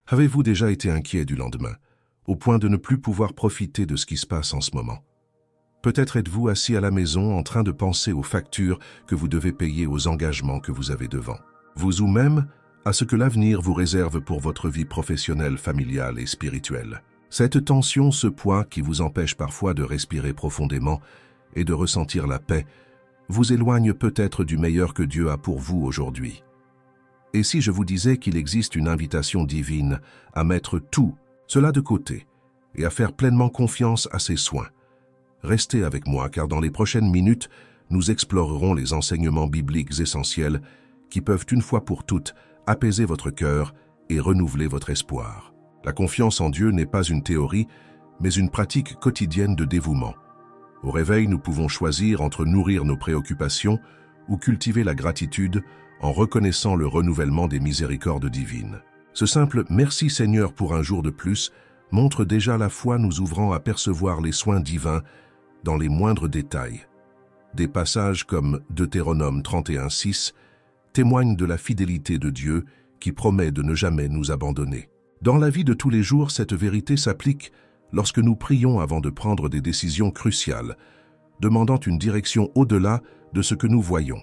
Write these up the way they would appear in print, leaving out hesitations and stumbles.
Avez-vous déjà été inquiet du lendemain, au point de ne plus pouvoir profiter de ce qui se passe en ce moment? Peut-être êtes-vous assis à la maison en train de penser aux factures que vous devez payer, aux engagements que vous avez devant. Vous ou même à ce que l'avenir vous réserve pour votre vie professionnelle, familiale et spirituelle. Cette tension, ce poids qui vous empêche parfois de respirer profondément et de ressentir la paix, vous éloigne peut-être du meilleur que Dieu a pour vous aujourd'hui. Et si je vous disais qu'il existe une invitation divine à mettre tout cela de côté et à faire pleinement confiance à ses soins? Restez avec moi car dans les prochaines minutes, nous explorerons les enseignements bibliques essentiels qui peuvent une fois pour toutes apaiser votre cœur et renouveler votre espoir. La confiance en Dieu n'est pas une théorie, mais une pratique quotidienne de dévouement. Au réveil, nous pouvons choisir entre nourrir nos préoccupations ou cultiver la gratitude en reconnaissant le renouvellement des miséricordes divines. Ce simple « Merci Seigneur pour un jour de plus » montre déjà la foi nous ouvrant à percevoir les soins divins dans les moindres détails. Des passages comme Deutéronome 31:6 témoignent de la fidélité de Dieu qui promet de ne jamais nous abandonner. Dans la vie de tous les jours, cette vérité s'applique lorsque nous prions avant de prendre des décisions cruciales, demandant une direction au-delà de ce que nous voyons.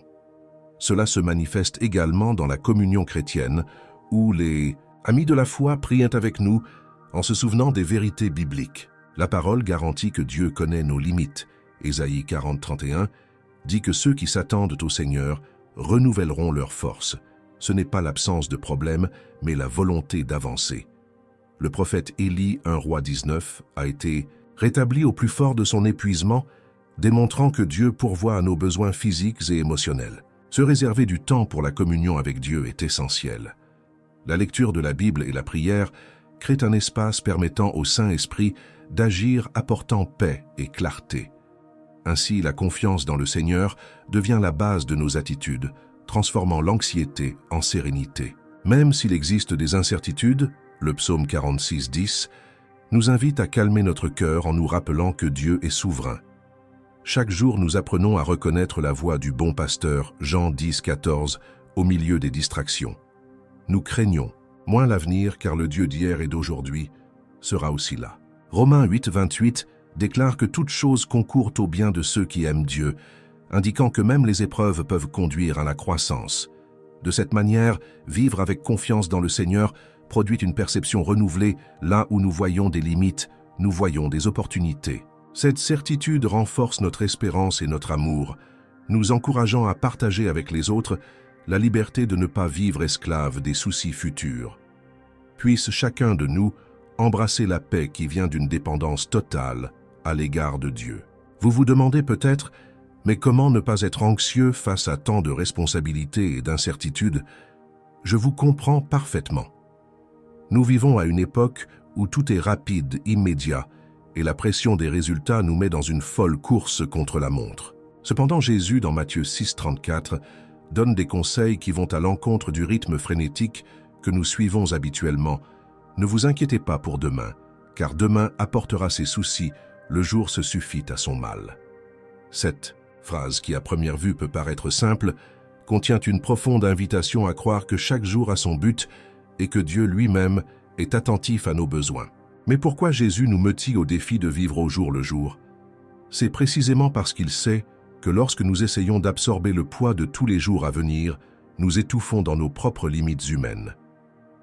Cela se manifeste également dans la communion chrétienne, où les amis de la foi prient avec nous en se souvenant des vérités bibliques. La parole garantit que Dieu connaît nos limites. Ésaïe 40:31 dit que ceux qui s'attendent au Seigneur renouvelleront leurs forces. Ce n'est pas l'absence de problème, mais la volonté d'avancer. Le prophète Élie, 1 Roi 19, a été rétabli au plus fort de son épuisement, démontrant que Dieu pourvoit à nos besoins physiques et émotionnels. Se réserver du temps pour la communion avec Dieu est essentiel. La lecture de la Bible et la prière créent un espace permettant au Saint-Esprit d'agir apportant paix et clarté. Ainsi, la confiance dans le Seigneur devient la base de nos attitudes, transformant l'anxiété en sérénité. Même s'il existe des incertitudes, le psaume 46:10 nous invite à calmer notre cœur en nous rappelant que Dieu est souverain. Chaque jour, nous apprenons à reconnaître la voix du bon pasteur, Jean 10:14, au milieu des distractions. Nous craignons moins l'avenir car le Dieu d'hier et d'aujourd'hui sera aussi là. Romains 8:28 déclare que toute chose concourt au bien de ceux qui aiment Dieu, indiquant que même les épreuves peuvent conduire à la croissance. De cette manière, vivre avec confiance dans le Seigneur produit une perception renouvelée. Là où nous voyons des limites, nous voyons des opportunités. Cette certitude renforce notre espérance et notre amour, nous encourageant à partager avec les autres la liberté de ne pas vivre esclave des soucis futurs. Puisse chacun de nous embrasser la paix qui vient d'une dépendance totale à l'égard de Dieu. Vous vous demandez peut-être, mais comment ne pas être anxieux face à tant de responsabilités et d'incertitudes? Je vous comprends parfaitement. Nous vivons à une époque où tout est rapide, immédiat, et la pression des résultats nous met dans une folle course contre la montre. Cependant, Jésus, dans Matthieu 6:34, donne des conseils qui vont à l'encontre du rythme frénétique que nous suivons habituellement. Ne vous inquiétez pas pour demain, car demain apportera ses soucis, le jour se suffit à son mal. Cette phrase, qui à première vue peut paraître simple, contient une profonde invitation à croire que chaque jour a son but et que Dieu lui-même est attentif à nos besoins. Mais pourquoi Jésus nous meut-il au défi de vivre au jour le jour? C'est précisément parce qu'il sait que lorsque nous essayons d'absorber le poids de tous les jours à venir, nous étouffons dans nos propres limites humaines.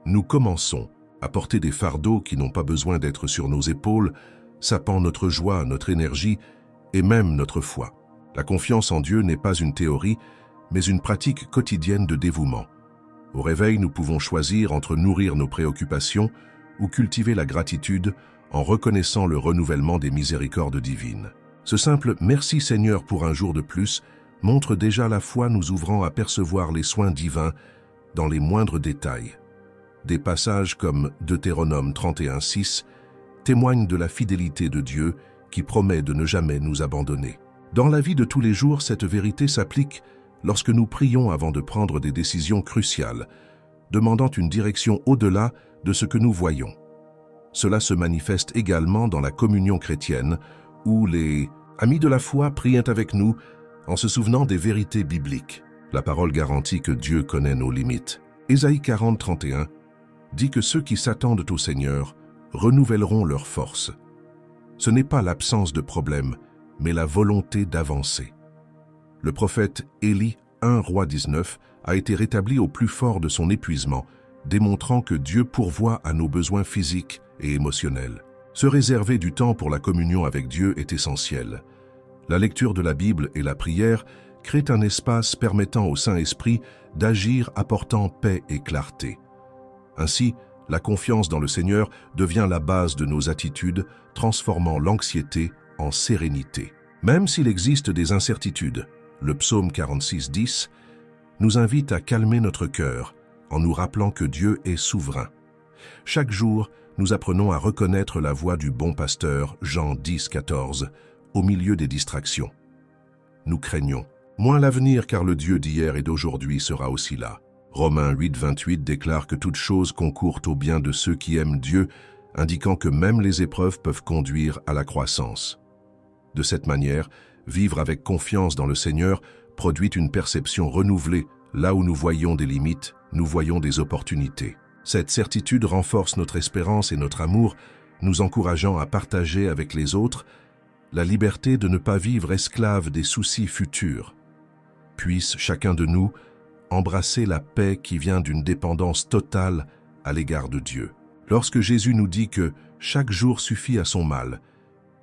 Nous commençons à porter des fardeaux qui n'ont pas besoin d'être sur nos épaules, sapant notre joie, notre énergie et même notre foi. La confiance en Dieu n'est pas une théorie, mais une pratique quotidienne de dévouement. Au réveil, nous pouvons choisir entre nourrir nos préoccupations ou cultiver la gratitude en reconnaissant le renouvellement des miséricordes divines. Ce simple « Merci Seigneur pour un jour de plus » montre déjà la foi nous ouvrant à percevoir les soins divins dans les moindres détails. Des passages comme Deutéronome 31:6 témoignent de la fidélité de Dieu qui promet de ne jamais nous abandonner. Dans la vie de tous les jours, cette vérité s'applique lorsque nous prions avant de prendre des décisions cruciales, demandant une direction au-delà de ce que nous voyons. Cela se manifeste également dans la communion chrétienne, où les amis de la foi prient avec nous en se souvenant des vérités bibliques. La parole garantit que Dieu connaît nos limites. Ésaïe 40:31 dit que ceux qui s'attendent au Seigneur renouvelleront leurs forces. Ce n'est pas l'absence de problème, mais la volonté d'avancer. Le prophète Élie, 1 Roi 19, a été rétabli au plus fort de son épuisement, démontrant que Dieu pourvoit à nos besoins physiques et émotionnels. Se réserver du temps pour la communion avec Dieu est essentiel. La lecture de la Bible et la prière créent un espace permettant au Saint-Esprit d'agir apportant paix et clarté. Ainsi, la confiance dans le Seigneur devient la base de nos attitudes, transformant l'anxiété en sérénité. Même s'il existe des incertitudes, le psaume 46, 10 nous invite à calmer notre cœur en nous rappelant que Dieu est souverain. Chaque jour, nous apprenons à reconnaître la voix du bon pasteur, Jean 10, 14, au milieu des distractions. Nous craignons moins l'avenir car le Dieu d'hier et d'aujourd'hui sera aussi là. Romains 8, 28 déclare que toute chose concourt au bien de ceux qui aiment Dieu, indiquant que même les épreuves peuvent conduire à la croissance. De cette manière, vivre avec confiance dans le Seigneur produit une perception renouvelée. Là où nous voyons des limites, nous voyons des opportunités. Cette certitude renforce notre espérance et notre amour, nous encourageant à partager avec les autres la liberté de ne pas vivre esclave des soucis futurs. Puisse chacun de nous embrasser la paix qui vient d'une dépendance totale à l'égard de Dieu. Lorsque Jésus nous dit que chaque jour suffit à son mal,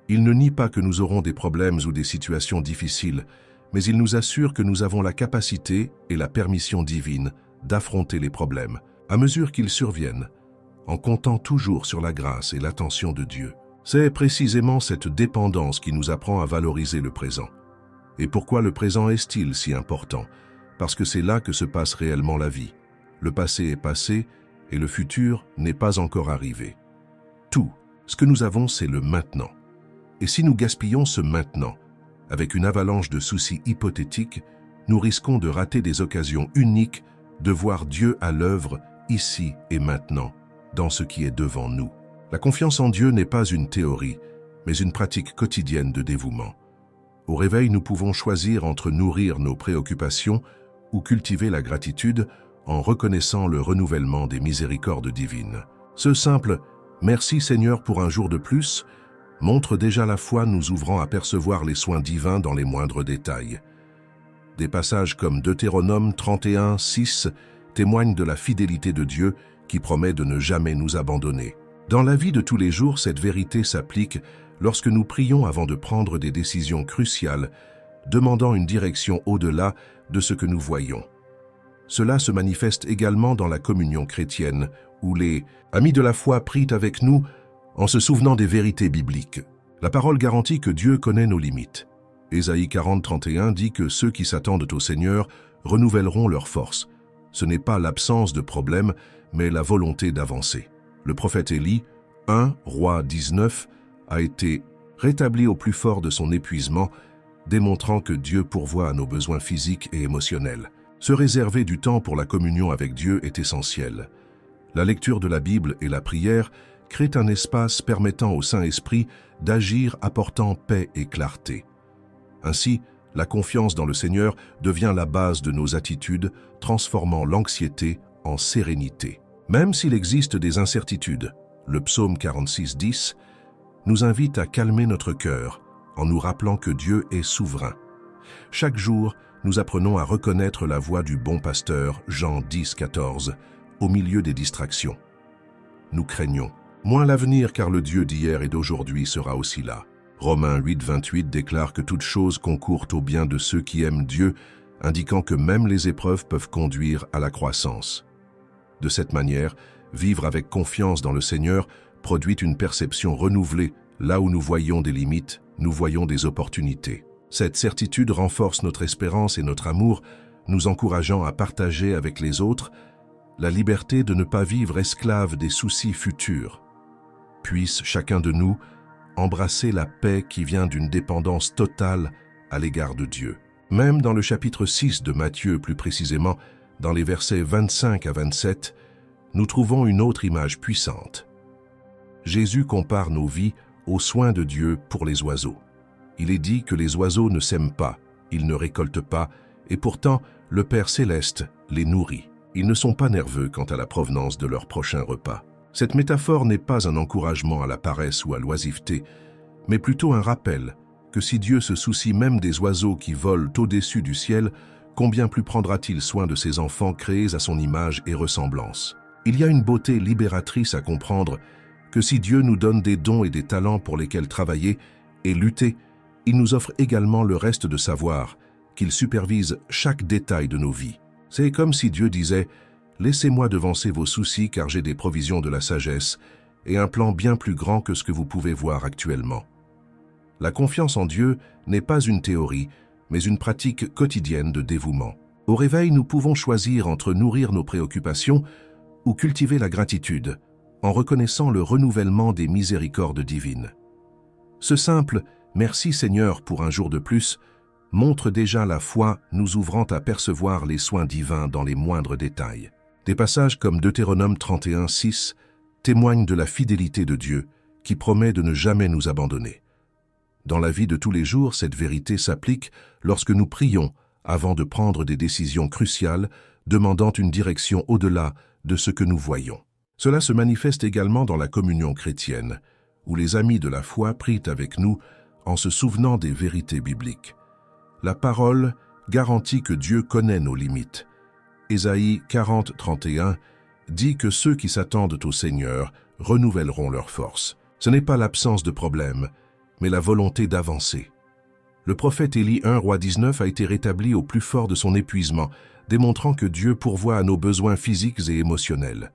il ne nie pas que nous aurons des problèmes ou des situations difficiles, mais il nous assure que nous avons la capacité et la permission divine d'affronter les problèmes, à mesure qu'ils surviennent, en comptant toujours sur la grâce et l'attention de Dieu. C'est précisément cette dépendance qui nous apprend à valoriser le présent. Et pourquoi le présent est-il si important? Parce que c'est là que se passe réellement la vie. Le passé est passé et le futur n'est pas encore arrivé. Tout ce que nous avons, c'est le maintenant. Et si nous gaspillons ce maintenant, avec une avalanche de soucis hypothétiques, nous risquons de rater des occasions uniques de voir Dieu à l'œuvre ici et maintenant, dans ce qui est devant nous. La confiance en Dieu n'est pas une théorie, mais une pratique quotidienne de dévouement. Au réveil, nous pouvons choisir entre nourrir nos préoccupations ou cultiver la gratitude en reconnaissant le renouvellement des miséricordes divines. Ce simple « Merci Seigneur pour un jour de plus » montre déjà la foi nous ouvrant à percevoir les soins divins dans les moindres détails. Des passages comme Deutéronome 31, 6 témoignent de la fidélité de Dieu qui promet de ne jamais nous abandonner. Dans la vie de tous les jours, cette vérité s'applique lorsque nous prions avant de prendre des décisions cruciales, demandant une direction au-delà de ce que nous voyons. Cela se manifeste également dans la communion chrétienne, où les amis de la foi prient avec nous en se souvenant des vérités bibliques. La parole garantit que Dieu connaît nos limites. Ésaïe 40, 31 dit que ceux qui s'attendent au Seigneur renouvelleront leurs forces. Ce n'est pas l'absence de problème, mais la volonté d'avancer. Le prophète Élie, 1 Roi 19, a été rétabli au plus fort de son épuisement, démontrant que Dieu pourvoit à nos besoins physiques et émotionnels. Se réserver du temps pour la communion avec Dieu est essentiel. La lecture de la Bible et la prière créent un espace permettant au Saint-Esprit d'agir apportant paix et clarté. Ainsi, la confiance dans le Seigneur devient la base de nos attitudes, transformant l'anxiété en sérénité. Même s'il existe des incertitudes, le psaume 46, 10 nous invite à calmer notre cœur en nous rappelant que Dieu est souverain. Chaque jour, nous apprenons à reconnaître la voix du bon pasteur, Jean 10, 14, au milieu des distractions. Nous craignons moins l'avenir car le Dieu d'hier et d'aujourd'hui sera aussi là. Romains 8, 28 déclare que toute chose concourt au bien de ceux qui aiment Dieu, indiquant que même les épreuves peuvent conduire à la croissance. De cette manière, vivre avec confiance dans le Seigneur produit une perception renouvelée. Là où nous voyons des limites, nous voyons des opportunités. Cette certitude renforce notre espérance et notre amour, nous encourageant à partager avec les autres la liberté de ne pas vivre esclave des soucis futurs. Puisse chacun de nous embrasser la paix qui vient d'une dépendance totale à l'égard de Dieu. Même dans le chapitre 6 de Matthieu, plus précisément, dans les versets 25 à 27, nous trouvons une autre image puissante. Jésus compare nos vies aux soins de Dieu pour les oiseaux. Il est dit que les oiseaux ne sèment pas, ils ne récoltent pas, et pourtant le Père céleste les nourrit. ils ne sont pas nerveux quant à la provenance de leur prochain repas. Cette métaphore n'est pas un encouragement à la paresse ou à l'oisiveté, mais plutôt un rappel que si Dieu se soucie même des oiseaux qui volent au-dessus du ciel, combien plus prendra-t-il soin de ses enfants créés à son image et ressemblance? Il y a une beauté libératrice à comprendre que si Dieu nous donne des dons et des talents pour lesquels travailler et lutter, il nous offre également le reste de savoir, qu'il supervise chaque détail de nos vies. C'est comme si Dieu disait « Laissez-moi devancer vos soucis car j'ai des provisions de la sagesse et un plan bien plus grand que ce que vous pouvez voir actuellement. » La confiance en Dieu n'est pas une théorie, mais une pratique quotidienne de dévouement. Au réveil, nous pouvons choisir entre nourrir nos préoccupations ou cultiver la gratitude, en reconnaissant le renouvellement des miséricordes divines. Ce simple « Merci Seigneur pour un jour de plus » montre déjà la foi nous ouvrant à percevoir les soins divins dans les moindres détails. Des passages comme Deutéronome 31:6 témoignent de la fidélité de Dieu qui promet de ne jamais nous abandonner. Dans la vie de tous les jours, cette vérité s'applique lorsque nous prions avant de prendre des décisions cruciales, demandant une direction au-delà de ce que nous voyons. Cela se manifeste également dans la communion chrétienne, où les amis de la foi prient avec nous en se souvenant des vérités bibliques. La parole garantit que Dieu connaît nos limites. Ésaïe 40:31 dit que ceux qui s'attendent au Seigneur renouvelleront leurs forces. Ce n'est pas l'absence de problème, mais la volonté d'avancer. Le prophète Élie 1 Roi 19 a été rétabli au plus fort de son épuisement, démontrant que Dieu pourvoit à nos besoins physiques et émotionnels.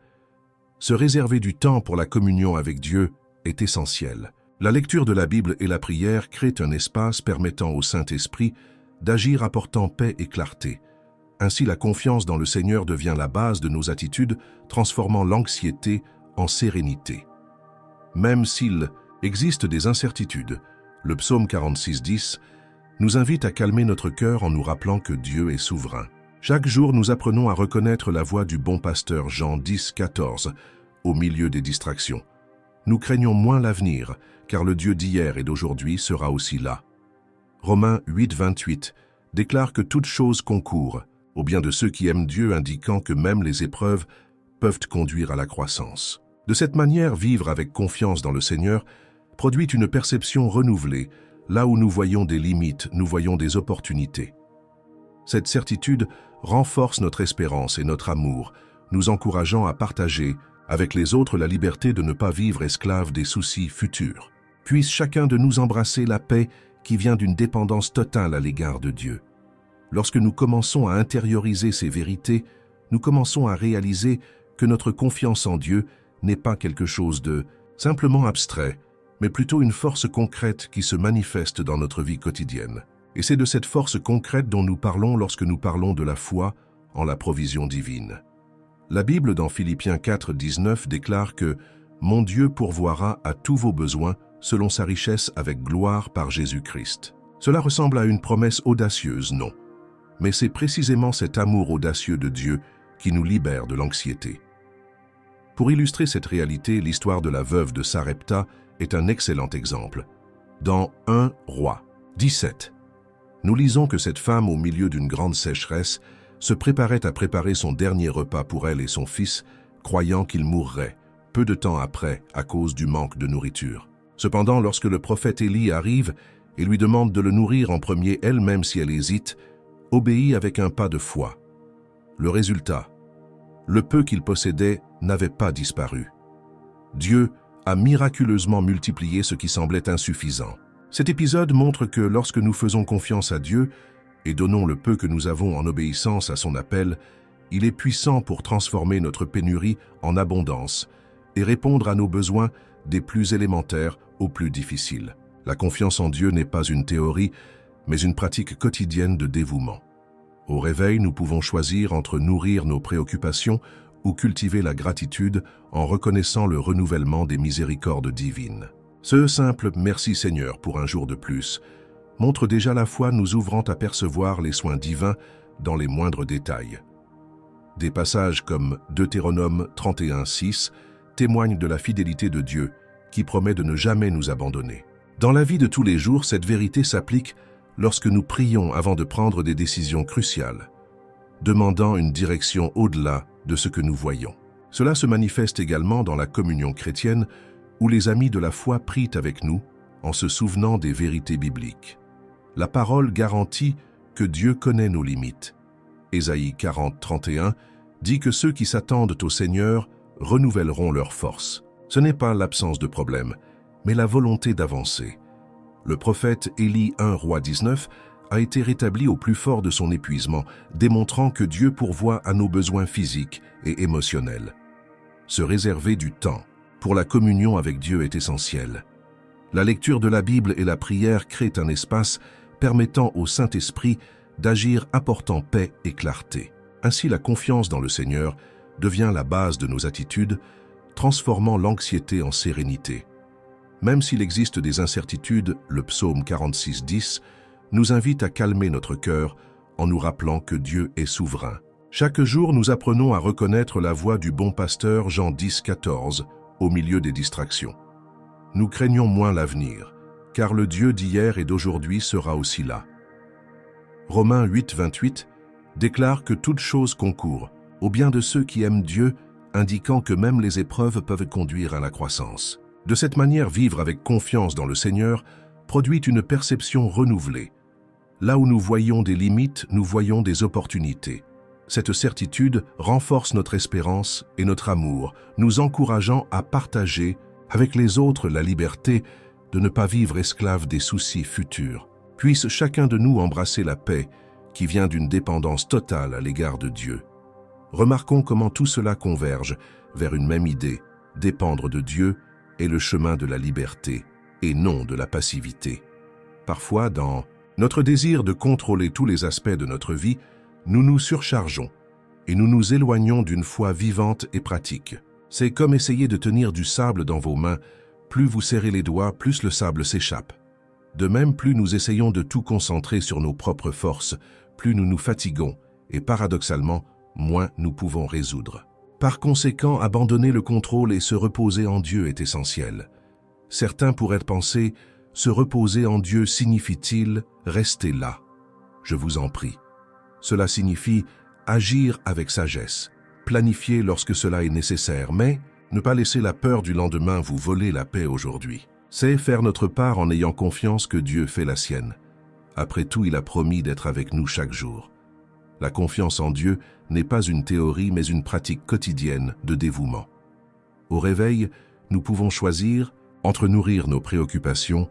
Se réserver du temps pour la communion avec Dieu est essentiel. La lecture de la Bible et la prière créent un espace permettant au Saint-Esprit d'agir apportant paix et clarté. Ainsi, la confiance dans le Seigneur devient la base de nos attitudes, transformant l'anxiété en sérénité. Même s'il existe des incertitudes, le psaume 46:10 nous invite à calmer notre cœur en nous rappelant que Dieu est souverain. Chaque jour, nous apprenons à reconnaître la voix du bon pasteur Jean 10:14 au milieu des distractions. Nous craignons moins l'avenir, car le Dieu d'hier et d'aujourd'hui sera aussi là. Romains 8:28 déclare que toute chose concourt au bien de ceux qui aiment Dieu, indiquant que même les épreuves peuvent conduire à la croissance. De cette manière, vivre avec confiance dans le Seigneur produit une perception renouvelée. Là où nous voyons des limites, nous voyons des opportunités. Cette certitude renforce notre espérance et notre amour, nous encourageant à partager avec les autres la liberté de ne pas vivre esclave des soucis futurs. Puisse chacun de nous embrasser la paix qui vient d'une dépendance totale à l'égard de Dieu. Lorsque nous commençons à intérioriser ces vérités, nous commençons à réaliser que notre confiance en Dieu n'est pas quelque chose de simplement abstrait, mais plutôt une force concrète qui se manifeste dans notre vie quotidienne. Et c'est de cette force concrète dont nous parlons lorsque nous parlons de la foi en la provision divine. La Bible, dans Philippiens 4:19, déclare que « Mon Dieu pourvoira à tous vos besoins selon sa richesse avec gloire par Jésus-Christ ». Cela ressemble à une promesse audacieuse, non? Mais c'est précisément cet amour audacieux de Dieu qui nous libère de l'anxiété. Pour illustrer cette réalité, l'histoire de la veuve de Sarepta est un excellent exemple. Dans 1 Roi 17, nous lisons que cette femme, au milieu d'une grande sécheresse, se préparait à préparer son dernier repas pour elle et son fils, croyant qu'il mourrait, peu de temps après, à cause du manque de nourriture. Cependant, lorsque le prophète Élie arrive et lui demande de le nourrir en premier elle-même si elle hésite, obéit avec un pas de foi. Le résultat, le peu qu'il possédait n'avait pas disparu. Dieu a miraculeusement multiplié ce qui semblait insuffisant. Cet épisode montre que lorsque nous faisons confiance à Dieu et donnons le peu que nous avons en obéissance à son appel, il est puissant pour transformer notre pénurie en abondance et répondre à nos besoins des plus élémentaires aux plus difficiles. La confiance en Dieu n'est pas une théorie, mais une pratique quotidienne de dévouement. Au réveil, nous pouvons choisir entre nourrir nos préoccupations ou cultiver la gratitude en reconnaissant le renouvellement des miséricordes divines. Ce simple « Merci Seigneur pour un jour de plus » montre déjà la foi nous ouvrant à percevoir les soins divins dans les moindres détails. Des passages comme Deutéronome 31:6 témoignent de la fidélité de Dieu qui promet de ne jamais nous abandonner. Dans la vie de tous les jours, cette vérité s'applique lorsque nous prions avant de prendre des décisions cruciales, demandant une direction au-delà de ce que nous voyons. Cela se manifeste également dans la communion chrétienne où les amis de la foi prient avec nous en se souvenant des vérités bibliques. La parole garantit que Dieu connaît nos limites. Ésaïe 40, 31 dit que ceux qui s'attendent au Seigneur renouvelleront leurs forces. Ce n'est pas l'absence de problème, mais la volonté d'avancer. Le prophète Élie 1, roi 19 a été rétabli au plus fort de son épuisement, démontrant que Dieu pourvoit à nos besoins physiques et émotionnels. Se réserver du temps pour la communion avec Dieu est essentiel. La lecture de la Bible et la prière créent un espace permettant au Saint-Esprit d'agir apportant paix et clarté. Ainsi, la confiance dans le Seigneur devient la base de nos attitudes, transformant l'anxiété en sérénité. Même s'il existe des incertitudes, le psaume 46, 10 nous invite à calmer notre cœur en nous rappelant que Dieu est souverain. Chaque jour, nous apprenons à reconnaître la voix du bon pasteur Jean 10, 14 au milieu des distractions. Nous craignons moins l'avenir, car le Dieu d'hier et d'aujourd'hui sera aussi là. Romains 8, 28 déclare que toute chose concourt au bien de ceux qui aiment Dieu, indiquant que même les épreuves peuvent conduire à la croissance. De cette manière, vivre avec confiance dans le Seigneur produit une perception renouvelée. Là où nous voyons des limites, nous voyons des opportunités. Cette certitude renforce notre espérance et notre amour, nous encourageant à partager avec les autres la liberté de ne pas vivre esclave des soucis futurs. Puisse chacun de nous embrasser la paix qui vient d'une dépendance totale à l'égard de Dieu. Remarquons comment tout cela converge vers une même idée, dépendre de Dieu est le chemin de la liberté et non de la passivité. Parfois, dans notre désir de contrôler tous les aspects de notre vie, nous nous surchargeons et nous nous éloignons d'une foi vivante et pratique. C'est comme essayer de tenir du sable dans vos mains. Plus vous serrez les doigts, plus le sable s'échappe. De même, plus nous essayons de tout concentrer sur nos propres forces, plus nous nous fatiguons et paradoxalement, moins nous pouvons résoudre. Par conséquent, abandonner le contrôle et se reposer en Dieu est essentiel. Certains pourraient penser, se reposer en Dieu signifie-t-il rester là? Je vous en prie. Cela signifie agir avec sagesse, planifier lorsque cela est nécessaire, mais ne pas laisser la peur du lendemain vous voler la paix aujourd'hui. C'est faire notre part en ayant confiance que Dieu fait la sienne. Après tout, il a promis d'être avec nous chaque jour. La confiance en Dieu n'est pas une théorie, mais une pratique quotidienne de dévouement. Au réveil, nous pouvons choisir entre nourrir nos préoccupations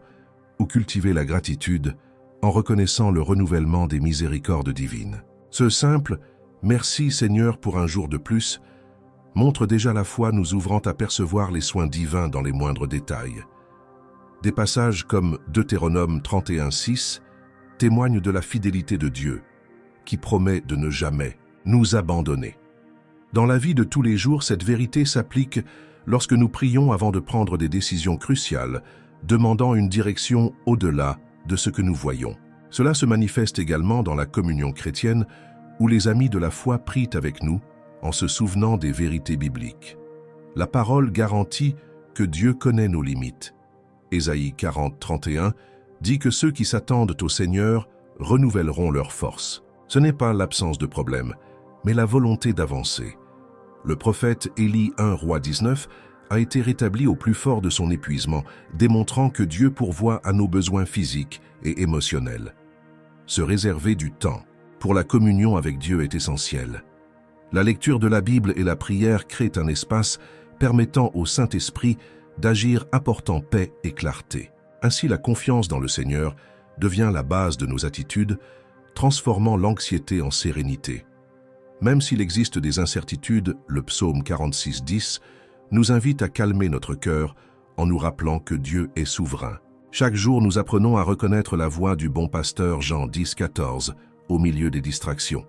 ou cultiver la gratitude en reconnaissant le renouvellement des miséricordes divines. Ce simple « Merci Seigneur pour un jour de plus » montre déjà la foi nous ouvrant à percevoir les soins divins dans les moindres détails. Des passages comme Deutéronome 31:6 témoignent de la fidélité de Dieu, qui promet de ne jamais nous abandonner. Dans la vie de tous les jours, cette vérité s'applique lorsque nous prions avant de prendre des décisions cruciales, demandant une direction au-delà de ce que nous voyons. Cela se manifeste également dans la communion chrétienne où les amis de la foi prient avec nous en se souvenant des vérités bibliques. La parole garantit que Dieu connaît nos limites. Ésaïe 40, 31 dit que ceux qui s'attendent au Seigneur renouvelleront leurs forces. Ce n'est pas l'absence de problème, mais la volonté d'avancer. Le prophète Élie 1, roi 19 a été rétabli au plus fort de son épuisement, démontrant que Dieu pourvoit à nos besoins physiques et émotionnels. Se réserver du temps pour la communion avec Dieu est essentiel. La lecture de la Bible et la prière créent un espace permettant au Saint-Esprit d'agir apportant paix et clarté. Ainsi, la confiance dans le Seigneur devient la base de nos attitudes, transformant l'anxiété en sérénité. Même s'il existe des incertitudes, le psaume 46, 10 nous invite à calmer notre cœur en nous rappelant que Dieu est souverain. Chaque jour, nous apprenons à reconnaître la voix du bon pasteur Jean 10, 14 au milieu des distractions.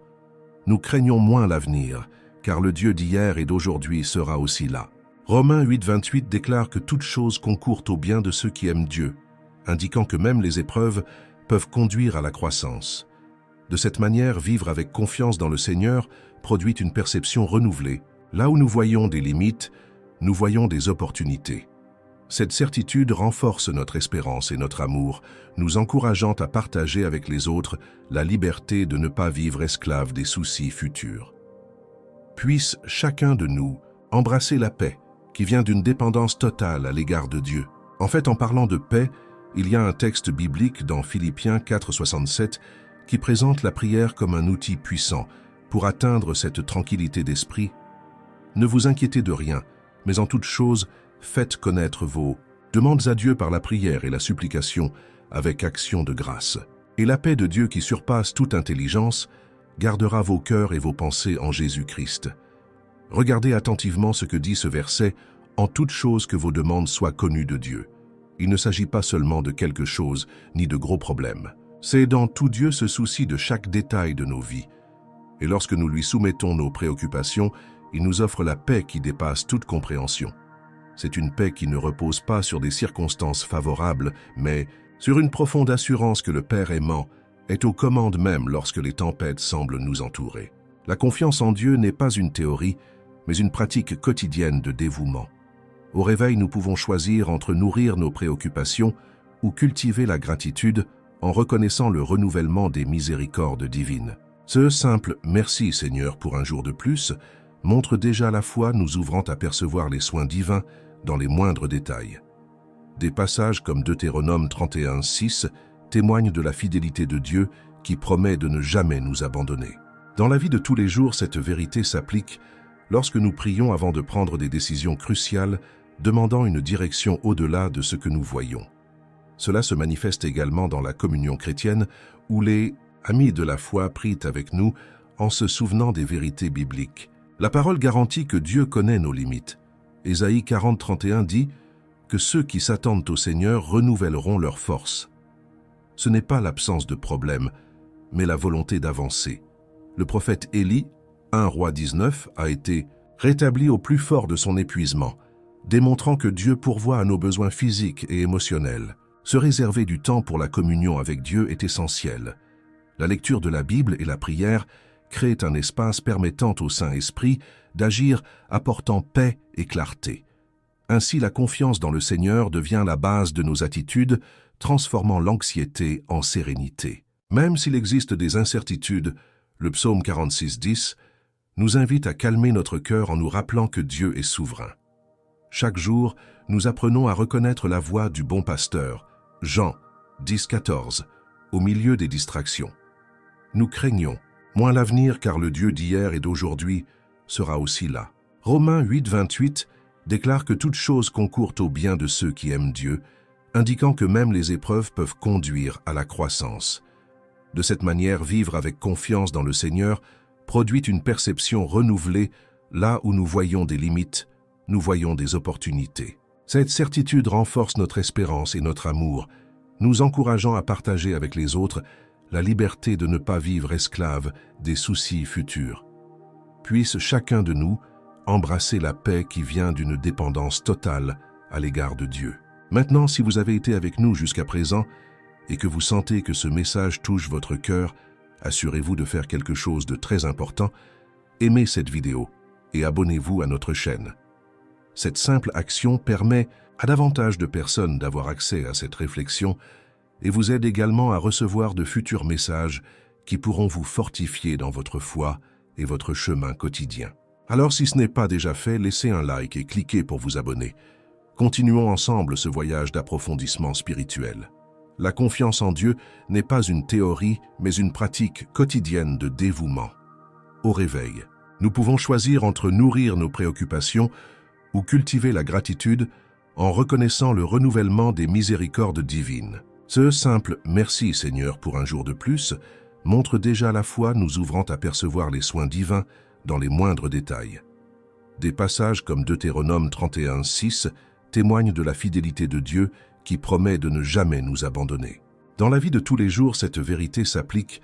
Nous craignons moins l'avenir, car le Dieu d'hier et d'aujourd'hui sera aussi là. Romains 8, 28 déclare que toute chose concourt au bien de ceux qui aiment Dieu, indiquant que même les épreuves peuvent conduire à la croissance. De cette manière, vivre avec confiance dans le Seigneur produit une perception renouvelée. Là où nous voyons des limites, nous voyons des opportunités. Cette certitude renforce notre espérance et notre amour, nous encourageant à partager avec les autres la liberté de ne pas vivre esclave des soucis futurs. Puisse chacun de nous embrasser la paix qui vient d'une dépendance totale à l'égard de Dieu. En fait, en parlant de paix, il y a un texte biblique dans Philippiens 4,67 qui présente la prière comme un outil puissant pour atteindre cette tranquillité d'esprit. Ne vous inquiétez de rien, mais en toute chose, faites connaître vos demandes à Dieu par la prière et la supplication avec action de grâce. Et la paix de Dieu qui surpasse toute intelligence gardera vos cœurs et vos pensées en Jésus-Christ. Regardez attentivement ce que dit ce verset, « En toute chose que vos demandes soient connues de Dieu ». Il ne s'agit pas seulement de quelque chose, ni de gros problèmes. C'est dans tout Dieu se soucie de chaque détail de nos vies. Et lorsque nous lui soumettons nos préoccupations, il nous offre la paix qui dépasse toute compréhension. C'est une paix qui ne repose pas sur des circonstances favorables, mais sur une profonde assurance que le Père aimant est aux commandes même lorsque les tempêtes semblent nous entourer. La confiance en Dieu n'est pas une théorie, mais une pratique quotidienne de dévouement. Au réveil, nous pouvons choisir entre nourrir nos préoccupations ou cultiver la gratitude en reconnaissant le renouvellement des miséricordes divines. Ce simple « Merci Seigneur pour un jour de plus » montre déjà la foi nous ouvrant à percevoir les soins divins dans les moindres détails. Des passages comme Deutéronome 31:6 témoignent de la fidélité de Dieu qui promet de ne jamais nous abandonner. Dans la vie de tous les jours, cette vérité s'applique lorsque nous prions avant de prendre des décisions cruciales, demandant une direction au-delà de ce que nous voyons. Cela se manifeste également dans la communion chrétienne où les amis de la foi prient avec nous en se souvenant des vérités bibliques. La parole garantit que Dieu connaît nos limites. Ésaïe 40:31 dit que ceux qui s'attendent au Seigneur renouvelleront leurs forces. Ce n'est pas l'absence de problème, mais la volonté d'avancer. Le prophète Élie, 1 Roi 19, a été rétabli au plus fort de son épuisement, démontrant que Dieu pourvoit à nos besoins physiques et émotionnels. Se réserver du temps pour la communion avec Dieu est essentiel. La lecture de la Bible et la prière créent un espace permettant au Saint-Esprit d'agir apportant paix et clarté. Ainsi, la confiance dans le Seigneur devient la base de nos attitudes, transformant l'anxiété en sérénité. Même s'il existe des incertitudes, le psaume 46:10 nous invite à calmer notre cœur en nous rappelant que Dieu est souverain. Chaque jour, nous apprenons à reconnaître la voix du bon pasteur, Jean 10:14, au milieu des distractions. Nous craignons moins l'avenir car le Dieu d'hier et d'aujourd'hui sera aussi là. Romains 8:28 déclare que toute chose concourt au bien de ceux qui aiment Dieu, indiquant que même les épreuves peuvent conduire à la croissance. De cette manière, vivre avec confiance dans le Seigneur produit une perception renouvelée là où nous voyons des limites, nous voyons des opportunités. Cette certitude renforce notre espérance et notre amour, nous encourageant à partager avec les autres la liberté de ne pas vivre esclave des soucis futurs. Puisse chacun de nous embrasser la paix qui vient d'une dépendance totale à l'égard de Dieu. Maintenant, si vous avez été avec nous jusqu'à présent et que vous sentez que ce message touche votre cœur, assurez-vous de faire quelque chose de très important, aimez cette vidéo et abonnez-vous à notre chaîne. Cette simple action permet à davantage de personnes d'avoir accès à cette réflexion et vous aide également à recevoir de futurs messages qui pourront vous fortifier dans votre foi et votre chemin quotidien. Alors si ce n'est pas déjà fait, laissez un like et cliquez pour vous abonner. Continuons ensemble ce voyage d'approfondissement spirituel. La confiance en Dieu n'est pas une théorie, mais une pratique quotidienne de dévouement. Au réveil, nous pouvons choisir entre nourrir nos préoccupations ou cultiver la gratitude en reconnaissant le renouvellement des miséricordes divines. Ce simple « Merci Seigneur pour un jour de plus » montre déjà la foi nous ouvrant à percevoir les soins divins dans les moindres détails. Des passages comme Deutéronome 31:6 témoignent de la fidélité de Dieu qui promet de ne jamais nous abandonner. Dans la vie de tous les jours, cette vérité s'applique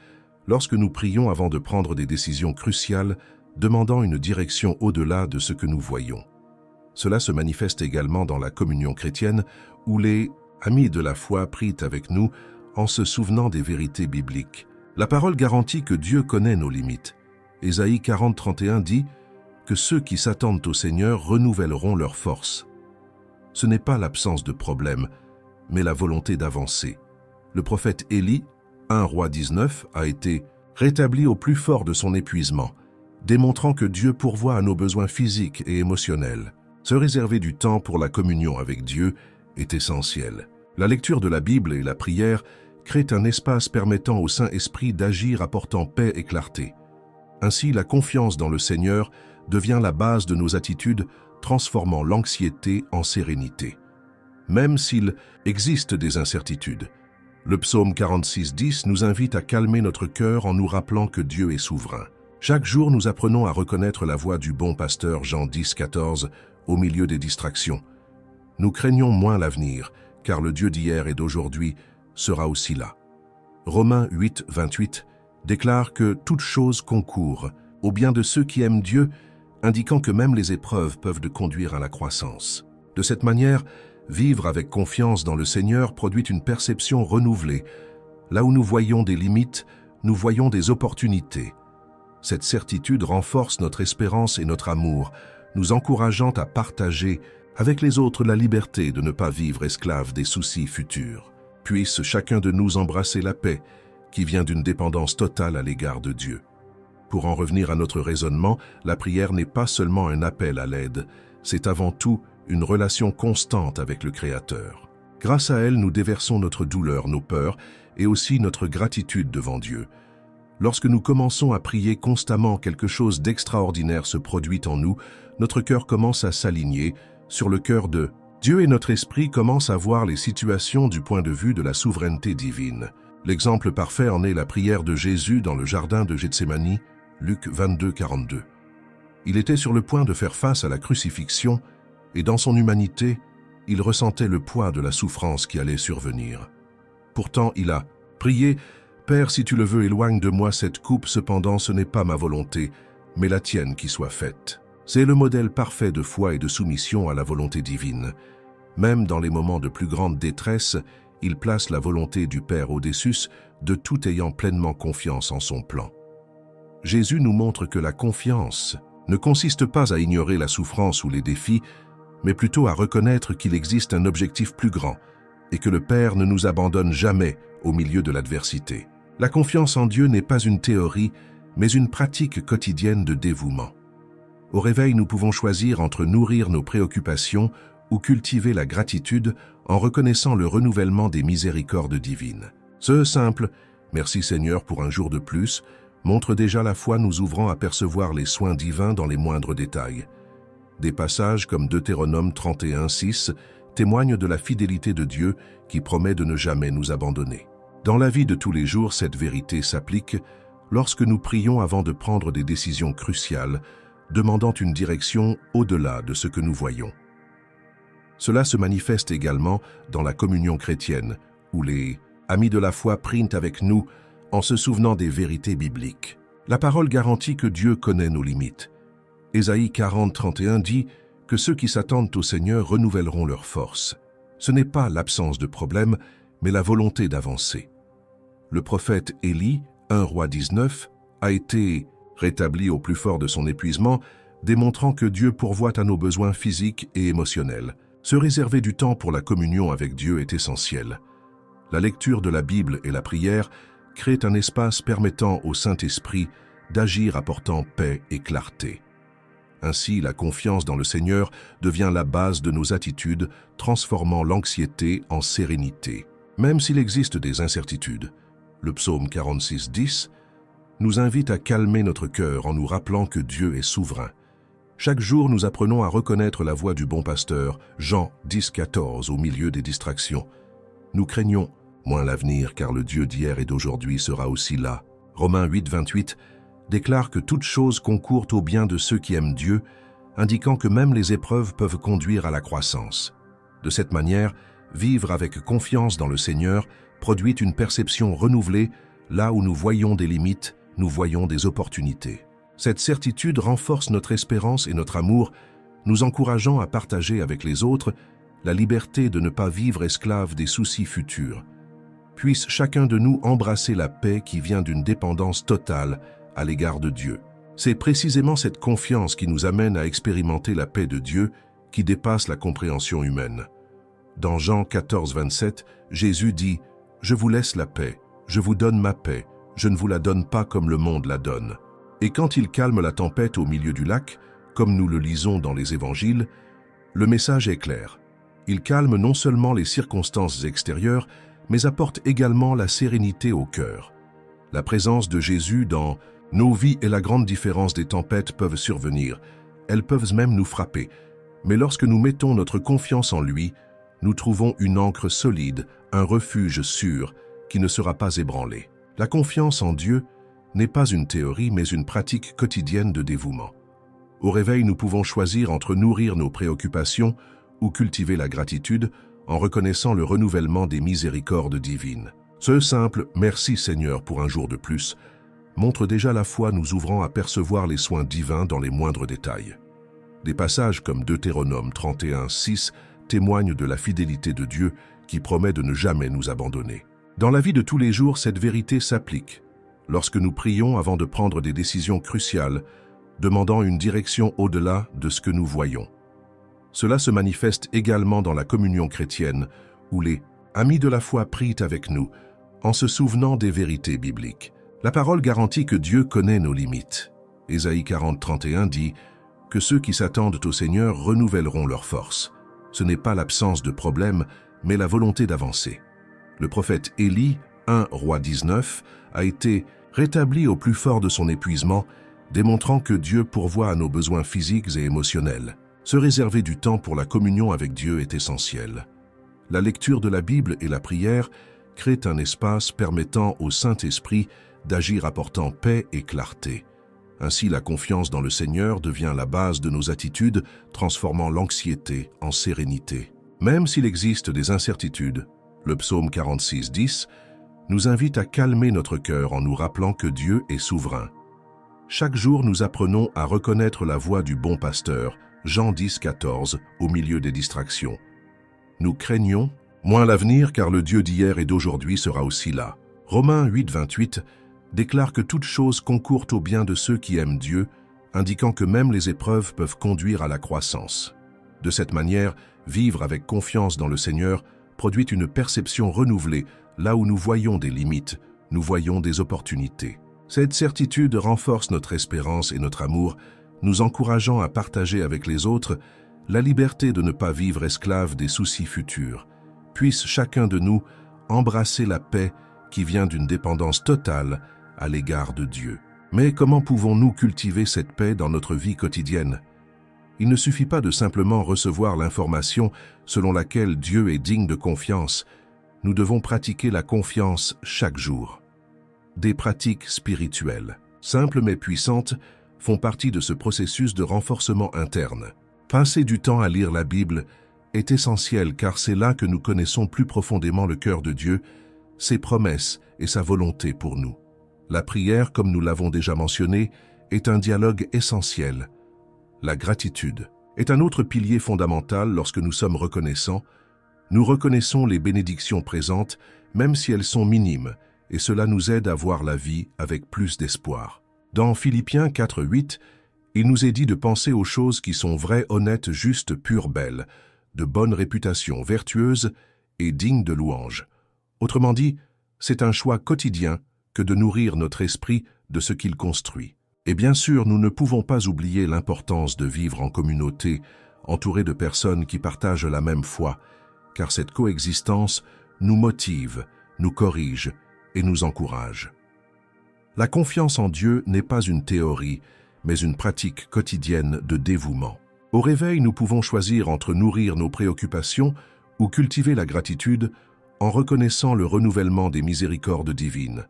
lorsque nous prions avant de prendre des décisions cruciales, demandant une direction au-delà de ce que nous voyons. Cela se manifeste également dans la communion chrétienne où les amis de la foi prient avec nous en se souvenant des vérités bibliques. La parole garantit que Dieu connaît nos limites. Ésaïe 40:31 dit que ceux qui s'attendent au Seigneur renouvelleront leurs forces. Ce n'est pas l'absence de problème, mais la volonté d'avancer. Le prophète Élie, 1 Roi 19, a été rétabli au plus fort de son épuisement, démontrant que Dieu pourvoit à nos besoins physiques et émotionnels. Se réserver du temps pour la communion avec Dieu est essentiel. La lecture de la Bible et la prière créent un espace permettant au Saint-Esprit d'agir apportant paix et clarté. Ainsi, la confiance dans le Seigneur devient la base de nos attitudes, transformant l'anxiété en sérénité. Même s'il existe des incertitudes, le psaume 46:10 nous invite à calmer notre cœur en nous rappelant que Dieu est souverain. Chaque jour, nous apprenons à reconnaître la voix du bon pasteur Jean 10:14 au milieu des distractions. Nous craignons moins l'avenir, car le Dieu d'hier et d'aujourd'hui sera aussi là. Romains 8:28 déclare que toute chose concourt au bien de ceux qui aiment Dieu, indiquant que même les épreuves peuvent conduire à la croissance. De cette manière, vivre avec confiance dans le Seigneur produit une perception renouvelée. Là où nous voyons des limites, nous voyons des opportunités. Cette certitude renforce notre espérance et notre amour, nous encourageant à partager avec les autres la liberté de ne pas vivre esclave des soucis futurs. Puisse chacun de nous embrasser la paix qui vient d'une dépendance totale à l'égard de Dieu. Pour en revenir à notre raisonnement, la prière n'est pas seulement un appel à l'aide, c'est avant tout une relation constante avec le Créateur. Grâce à elle, nous déversons notre douleur, nos peurs et aussi notre gratitude devant Dieu. Lorsque nous commençons à prier constamment, quelque chose d'extraordinaire se produit en nous, notre cœur commence à s'aligner sur le cœur de Dieu et notre esprit commence à voir les situations du point de vue de la souveraineté divine. L'exemple parfait en est la prière de Jésus dans le jardin de Gethsémani, Luc 22:42. Il était sur le point de faire face à la crucifixion et dans son humanité, il ressentait le poids de la souffrance qui allait survenir. Pourtant, il a prié « Père, si tu le veux, éloigne de moi cette coupe, cependant ce n'est pas ma volonté, mais la tienne qui soit faite. » C'est le modèle parfait de foi et de soumission à la volonté divine. Même dans les moments de plus grande détresse, il place la volonté du Père au-dessus de tout ayant pleinement confiance en son plan. Jésus nous montre que la confiance ne consiste pas à ignorer la souffrance ou les défis, mais plutôt à reconnaître qu'il existe un objectif plus grand et que le Père ne nous abandonne jamais au milieu de l'adversité. La confiance en Dieu n'est pas une théorie, mais une pratique quotidienne de dévouement. Au réveil, nous pouvons choisir entre nourrir nos préoccupations ou cultiver la gratitude en reconnaissant le renouvellement des miséricordes divines. Ce simple « Merci Seigneur pour un jour de plus » montre déjà la foi nous ouvrant à percevoir les soins divins dans les moindres détails. Des passages comme Deutéronome 31:6 témoignent de la fidélité de Dieu qui promet de ne jamais nous abandonner. Dans la vie de tous les jours, cette vérité s'applique lorsque nous prions avant de prendre des décisions cruciales, demandant une direction au-delà de ce que nous voyons. Cela se manifeste également dans la communion chrétienne, où les amis de la foi prient avec nous en se souvenant des vérités bibliques. La parole garantit que Dieu connaît nos limites. Ésaïe 40:31 dit que ceux qui s'attendent au Seigneur renouvelleront leurs forces. Ce n'est pas l'absence de problème, mais la volonté d'avancer. Le prophète Élie, 1 Roi 19, a été rétabli au plus fort de son épuisement, démontrant que Dieu pourvoit à nos besoins physiques et émotionnels. Se réserver du temps pour la communion avec Dieu est essentiel. La lecture de la Bible et la prière créent un espace permettant au Saint-Esprit d'agir apportant paix et clarté. Ainsi, la confiance dans le Seigneur devient la base de nos attitudes, transformant l'anxiété en sérénité. Même s'il existe des incertitudes, le psaume 46:10 nous invite à calmer notre cœur en nous rappelant que Dieu est souverain. Chaque jour, nous apprenons à reconnaître la voix du bon pasteur, Jean 10:14, au milieu des distractions. Nous craignons moins l'avenir, car le Dieu d'hier et d'aujourd'hui sera aussi là. Romains 8:28 déclare que toute chose concourt au bien de ceux qui aiment Dieu, indiquant que même les épreuves peuvent conduire à la croissance. De cette manière, vivre avec confiance dans le Seigneur produit une perception renouvelée. Là où nous voyons des limites, nous voyons des opportunités. Cette certitude renforce notre espérance et notre amour, nous encourageant à partager avec les autres la liberté de ne pas vivre esclave des soucis futurs. Puisse chacun de nous embrasser la paix qui vient d'une dépendance totale à l'égard de Dieu. C'est précisément cette confiance qui nous amène à expérimenter la paix de Dieu qui dépasse la compréhension humaine. Dans Jean 14:27, Jésus dit « Je vous laisse la paix, je vous donne ma paix, je ne vous la donne pas comme le monde la donne. » Et quand il calme la tempête au milieu du lac, comme nous le lisons dans les évangiles, le message est clair. Il calme non seulement les circonstances extérieures, mais apporte également la sérénité au cœur. La présence de Jésus dans nos vies et la grande différence des tempêtes peuvent survenir. Elles peuvent même nous frapper. Mais lorsque nous mettons notre confiance en lui, nous trouvons une ancre solide, un refuge sûr qui ne sera pas ébranlé. La confiance en Dieu n'est pas une théorie, mais une pratique quotidienne de dévouement. Au réveil, nous pouvons choisir entre nourrir nos préoccupations ou cultiver la gratitude en reconnaissant le renouvellement des miséricordes divines. Ce simple « Merci Seigneur pour un jour de plus » montre déjà la foi nous ouvrant à percevoir les soins divins dans les moindres détails. Des passages comme Deutéronome 31:6 témoignent de la fidélité de Dieu qui promet de ne jamais nous abandonner. Dans la vie de tous les jours, cette vérité s'applique. Lorsque nous prions avant de prendre des décisions cruciales, demandant une direction au-delà de ce que nous voyons. Cela se manifeste également dans la communion chrétienne, où les amis de la foi prient avec nous, en se souvenant des vérités bibliques. La parole garantit que Dieu connaît nos limites. Ésaïe 40:31 dit que ceux qui s'attendent au Seigneur renouvelleront leurs forces. Ce n'est pas l'absence de problème, mais la volonté d'avancer. Le prophète Élie, 1 Roi 19, a été rétabli au plus fort de son épuisement, démontrant que Dieu pourvoit à nos besoins physiques et émotionnels. Se réserver du temps pour la communion avec Dieu est essentiel. La lecture de la Bible et la prière créent un espace permettant au Saint-Esprit d'agir apportant paix et clarté. Ainsi, la confiance dans le Seigneur devient la base de nos attitudes, transformant l'anxiété en sérénité. Même s'il existe des incertitudes, le psaume 46:10 nous invite à calmer notre cœur en nous rappelant que Dieu est souverain. Chaque jour, nous apprenons à reconnaître la voix du bon pasteur, Jean 10:14, au milieu des distractions. Nous craignons moins l'avenir car le Dieu d'hier et d'aujourd'hui sera aussi là. Romains 8:28 déclare que toute chose concourt au bien de ceux qui aiment Dieu, indiquant que même les épreuves peuvent conduire à la croissance. De cette manière, vivre avec confiance dans le Seigneur produit une perception renouvelée. Là où nous voyons des limites, nous voyons des opportunités. Cette certitude renforce notre espérance et notre amour, nous encourageant à partager avec les autres la liberté de ne pas vivre esclave des soucis futurs. Puisse chacun de nous embrasser la paix qui vient d'une dépendance totale à l'égard de Dieu. Mais comment pouvons-nous cultiver cette paix dans notre vie quotidienne? Il ne suffit pas de simplement recevoir l'information selon laquelle Dieu est digne de confiance. Nous devons pratiquer la confiance chaque jour. Des pratiques spirituelles, simples mais puissantes, font partie de ce processus de renforcement interne. Passer du temps à lire la Bible est essentiel car c'est là que nous connaissons plus profondément le cœur de Dieu, ses promesses et sa volonté pour nous. La prière, comme nous l'avons déjà mentionné, est un dialogue essentiel. La gratitude est un autre pilier fondamental lorsque nous sommes reconnaissants. Nous reconnaissons les bénédictions présentes, même si elles sont minimes, et cela nous aide à voir la vie avec plus d'espoir. Dans Philippiens 4:8, il nous est dit de penser aux choses qui sont vraies, honnêtes, justes, pures, belles, de bonne réputation, vertueuses et dignes de louange. Autrement dit, c'est un choix quotidien que de nourrir notre esprit de ce qu'il construit. Et bien sûr, nous ne pouvons pas oublier l'importance de vivre en communauté, entouré de personnes qui partagent la même foi, car cette coexistence nous motive, nous corrige et nous encourage. La confiance en Dieu n'est pas une théorie, mais une pratique quotidienne de dévouement. Au réveil, nous pouvons choisir entre nourrir nos préoccupations ou cultiver la gratitude en reconnaissant le renouvellement des miséricordes divines.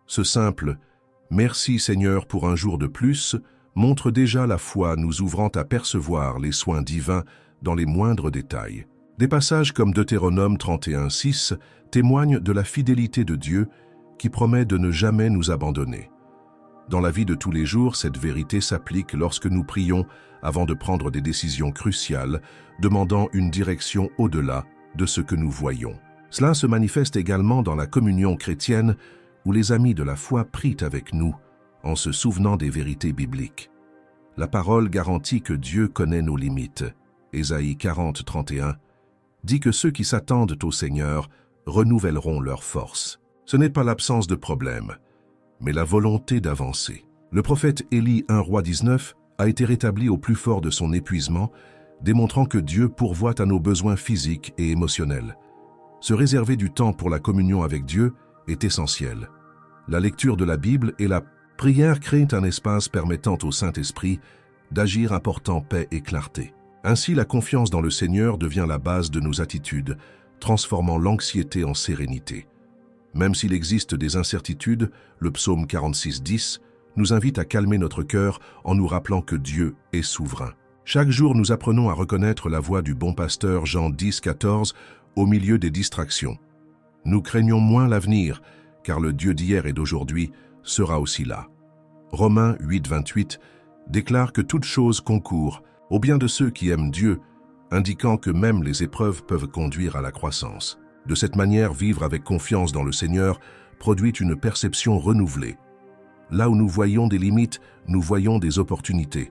Ce simple « Merci Seigneur pour un jour de plus » montre déjà la foi nous ouvrant à percevoir les soins divins dans les moindres détails. Des passages comme Deutéronome 31:6 témoignent de la fidélité de Dieu qui promet de ne jamais nous abandonner. Dans la vie de tous les jours, cette vérité s'applique lorsque nous prions avant de prendre des décisions cruciales, demandant une direction au-delà de ce que nous voyons. Cela se manifeste également dans la communion chrétienne où les amis de la foi prient avec nous en se souvenant des vérités bibliques. La parole garantit que Dieu connaît nos limites. Ésaïe 40:31 dit que ceux qui s'attendent au Seigneur renouvelleront leurs forces. Ce n'est pas l'absence de problème, mais la volonté d'avancer. Le prophète Élie 1 Roi 19 a été rétabli au plus fort de son épuisement, démontrant que Dieu pourvoit à nos besoins physiques et émotionnels. Se réserver du temps pour la communion avec Dieu est essentiel. La lecture de la Bible et la prière créent un espace permettant au Saint-Esprit d'agir apportant paix et clarté. Ainsi, la confiance dans le Seigneur devient la base de nos attitudes, transformant l'anxiété en sérénité. Même s'il existe des incertitudes, le psaume 46:10 nous invite à calmer notre cœur en nous rappelant que Dieu est souverain. Chaque jour, nous apprenons à reconnaître la voix du bon pasteur Jean 10:14 au milieu des distractions. Nous craignons moins l'avenir, car le Dieu d'hier et d'aujourd'hui sera aussi là. Romains 8:28 déclare que toute chose concourt au bien de ceux qui aiment Dieu, indiquant que même les épreuves peuvent conduire à la croissance. De cette manière, vivre avec confiance dans le Seigneur produit une perception renouvelée. Là où nous voyons des limites, nous voyons des opportunités.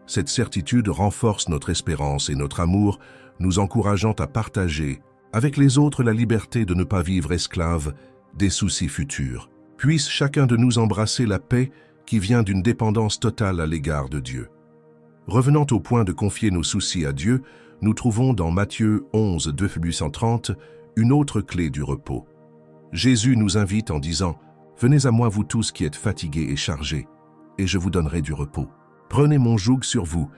Cette certitude renforce notre espérance et notre amour, nous encourageant à partager avec les autres la liberté de ne pas vivre esclave des soucis futurs. Puisse chacun de nous embrasser la paix qui vient d'une dépendance totale à l'égard de Dieu. Revenant au point de confier nos soucis à Dieu, nous trouvons dans Matthieu 11, 2-830 une autre clé du repos. Jésus nous invite en disant « Venez à moi vous tous qui êtes fatigués et chargés, et je vous donnerai du repos. Prenez mon joug sur vous,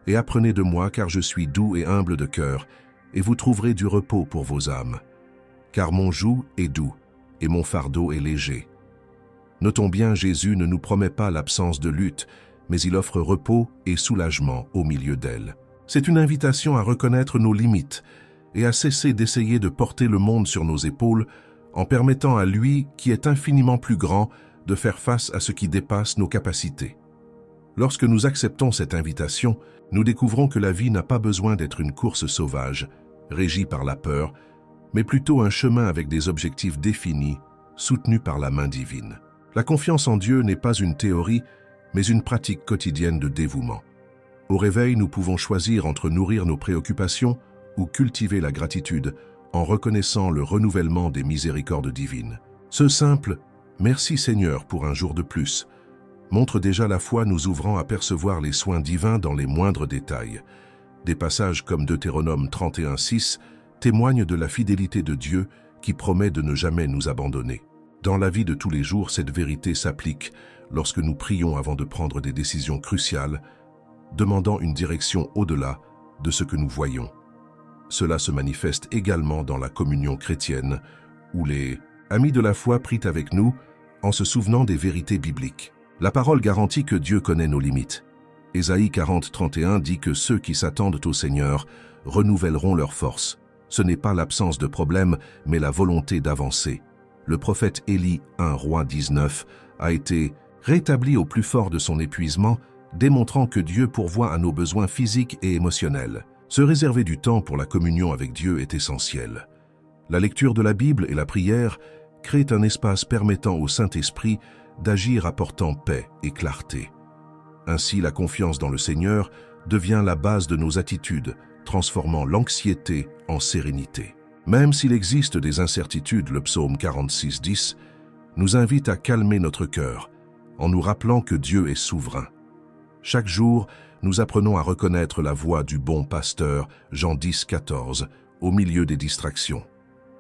et apprenez de moi, car je suis doux et humble de cœur, et vous trouverez du repos pour vos âmes. Car mon joug est doux, et mon fardeau est léger. » Notons bien, Jésus ne nous promet pas l'absence de lutte, mais il offre repos et soulagement au milieu d'elle. C'est une invitation à reconnaître nos limites et à cesser d'essayer de porter le monde sur nos épaules en permettant à lui, qui est infiniment plus grand, de faire face à ce qui dépasse nos capacités. Lorsque nous acceptons cette invitation, nous découvrons que la vie n'a pas besoin d'être une course sauvage, régie par la peur, mais plutôt un chemin avec des objectifs définis, soutenus par la main divine. La confiance en Dieu n'est pas une théorie, mais une pratique quotidienne de dévouement. Au réveil, nous pouvons choisir entre nourrir nos préoccupations ou cultiver la gratitude en reconnaissant le renouvellement des miséricordes divines. Ce simple « Merci Seigneur pour un jour de plus » montre déjà la foi nous ouvrant à percevoir les soins divins dans les moindres détails. Des passages comme Deutéronome 31:6 témoignent de la fidélité de Dieu qui promet de ne jamais nous abandonner. Dans la vie de tous les jours, cette vérité s'applique lorsque nous prions avant de prendre des décisions cruciales, demandant une direction au-delà de ce que nous voyons. Cela se manifeste également dans la communion chrétienne, où les amis de la foi prient avec nous en se souvenant des vérités bibliques. La parole garantit que Dieu connaît nos limites. Ésaïe 40:31 dit que ceux qui s'attendent au Seigneur renouvelleront leurs forces. Ce n'est pas l'absence de problème, mais la volonté d'avancer. Le prophète Élie 1 Roi 19 a été rétabli au plus fort de son épuisement, démontrant que Dieu pourvoit à nos besoins physiques et émotionnels. Se réserver du temps pour la communion avec Dieu est essentiel. La lecture de la Bible et la prière créent un espace permettant au Saint-Esprit d'agir apportant paix et clarté. Ainsi, la confiance dans le Seigneur devient la base de nos attitudes, transformant l'anxiété en sérénité. Même s'il existe des incertitudes, le psaume 46:10 nous invite à calmer notre cœur en nous rappelant que Dieu est souverain. Chaque jour, nous apprenons à reconnaître la voix du bon pasteur, Jean 10:14, au milieu des distractions.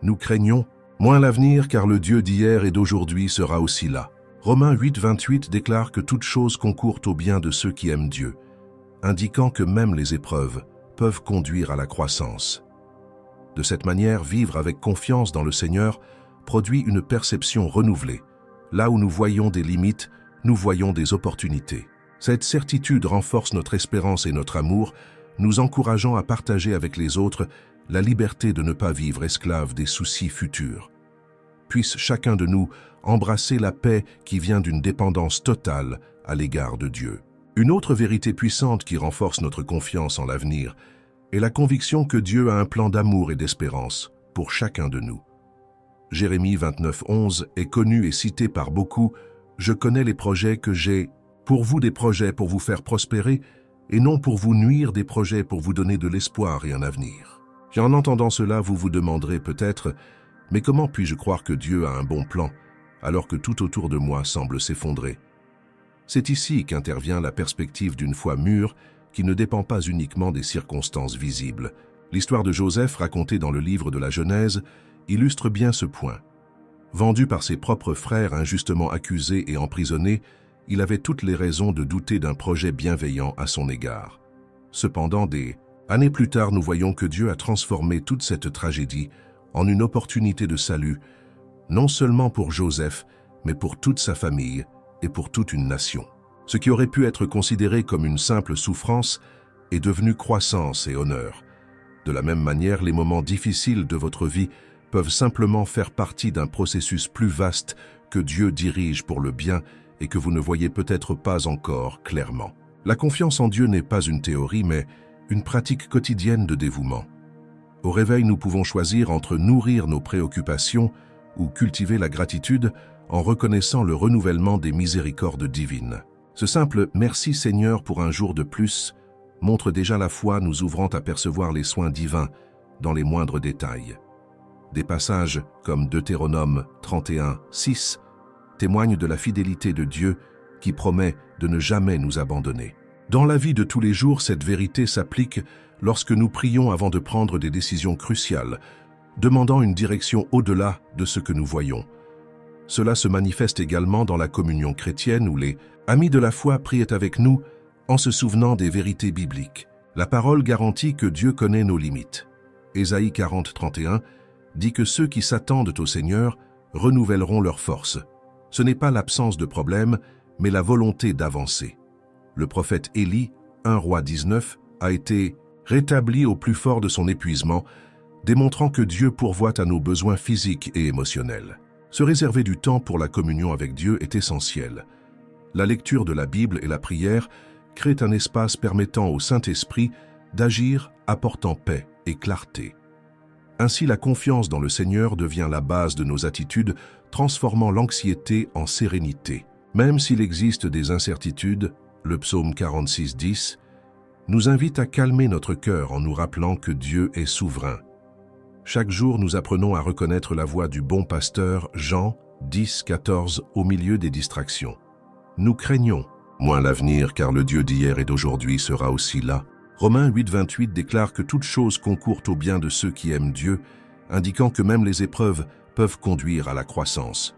Nous craignons moins l'avenir, car le Dieu d'hier et d'aujourd'hui sera aussi là. Romains 8:28 déclare que toute chose concourt au bien de ceux qui aiment Dieu, indiquant que même les épreuves peuvent conduire à la croissance. De cette manière, vivre avec confiance dans le Seigneur produit une perception renouvelée. Là où nous voyons des limites, nous voyons des opportunités. Cette certitude renforce notre espérance et notre amour, nous encourageant à partager avec les autres la liberté de ne pas vivre esclave des soucis futurs. Puisse chacun de nous embrasser la paix qui vient d'une dépendance totale à l'égard de Dieu. Une autre vérité puissante qui renforce notre confiance en l'avenir est la conviction que Dieu a un plan d'amour et d'espérance pour chacun de nous. Jérémie 29:11 est connu et cité par beaucoup « Je connais les projets que j'ai, pour vous des projets pour vous faire prospérer, et non pour vous nuire, des projets pour vous donner de l'espoir et un avenir. » Et en entendant cela, vous vous demanderez peut-être « Mais comment puis-je croire que Dieu a un bon plan, alors que tout autour de moi semble s'effondrer ?» C'est ici qu'intervient la perspective d'une foi mûre qui ne dépend pas uniquement des circonstances visibles. L'histoire de Joseph, racontée dans le livre de la Genèse, illustre bien ce point. Vendu par ses propres frères injustement accusé et emprisonné, il avait toutes les raisons de douter d'un projet bienveillant à son égard. Cependant, des années plus tard, nous voyons que Dieu a transformé toute cette tragédie en une opportunité de salut, non seulement pour Joseph, mais pour toute sa famille et pour toute une nation. Ce qui aurait pu être considéré comme une simple souffrance est devenu croissance et honneur. De la même manière, les moments difficiles de votre vie peuvent simplement faire partie d'un processus plus vaste que Dieu dirige pour le bien et que vous ne voyez peut-être pas encore clairement. La confiance en Dieu n'est pas une théorie, mais une pratique quotidienne de dévouement. Au réveil, nous pouvons choisir entre nourrir nos préoccupations ou cultiver la gratitude en reconnaissant le renouvellement des miséricordes divines. Ce simple « Merci Seigneur pour un jour de plus » montre déjà la foi nous ouvrant à percevoir les soins divins dans les moindres détails. Des passages comme Deutéronome 31, 6 témoignent de la fidélité de Dieu qui promet de ne jamais nous abandonner. Dans la vie de tous les jours, cette vérité s'applique lorsque nous prions avant de prendre des décisions cruciales, demandant une direction au-delà de ce que nous voyons. Cela se manifeste également dans la communion chrétienne où les amis de la foi prient avec nous en se souvenant des vérités bibliques. La parole garantit que Dieu connaît nos limites. Ésaïe 40, 31 dit que ceux qui s'attendent au Seigneur renouvelleront leurs forces. Ce n'est pas l'absence de problème, mais la volonté d'avancer. Le prophète Élie, 1 Roi 19, a été rétabli au plus fort de son épuisement, démontrant que Dieu pourvoit à nos besoins physiques et émotionnels. Se réserver du temps pour la communion avec Dieu est essentiel. La lecture de la Bible et la prière créent un espace permettant au Saint-Esprit d'agir apportant paix et clarté. Ainsi, la confiance dans le Seigneur devient la base de nos attitudes, transformant l'anxiété en sérénité. Même s'il existe des incertitudes, le psaume 46, 10 nous invite à calmer notre cœur en nous rappelant que Dieu est souverain. Chaque jour, nous apprenons à reconnaître la voix du bon pasteur Jean 10, 14 au milieu des distractions. Nous craignons moins l'avenir car le Dieu d'hier et d'aujourd'hui sera aussi là. Romains 8, 28 déclare que toute chose concourt au bien de ceux qui aiment Dieu, indiquant que même les épreuves peuvent conduire à la croissance.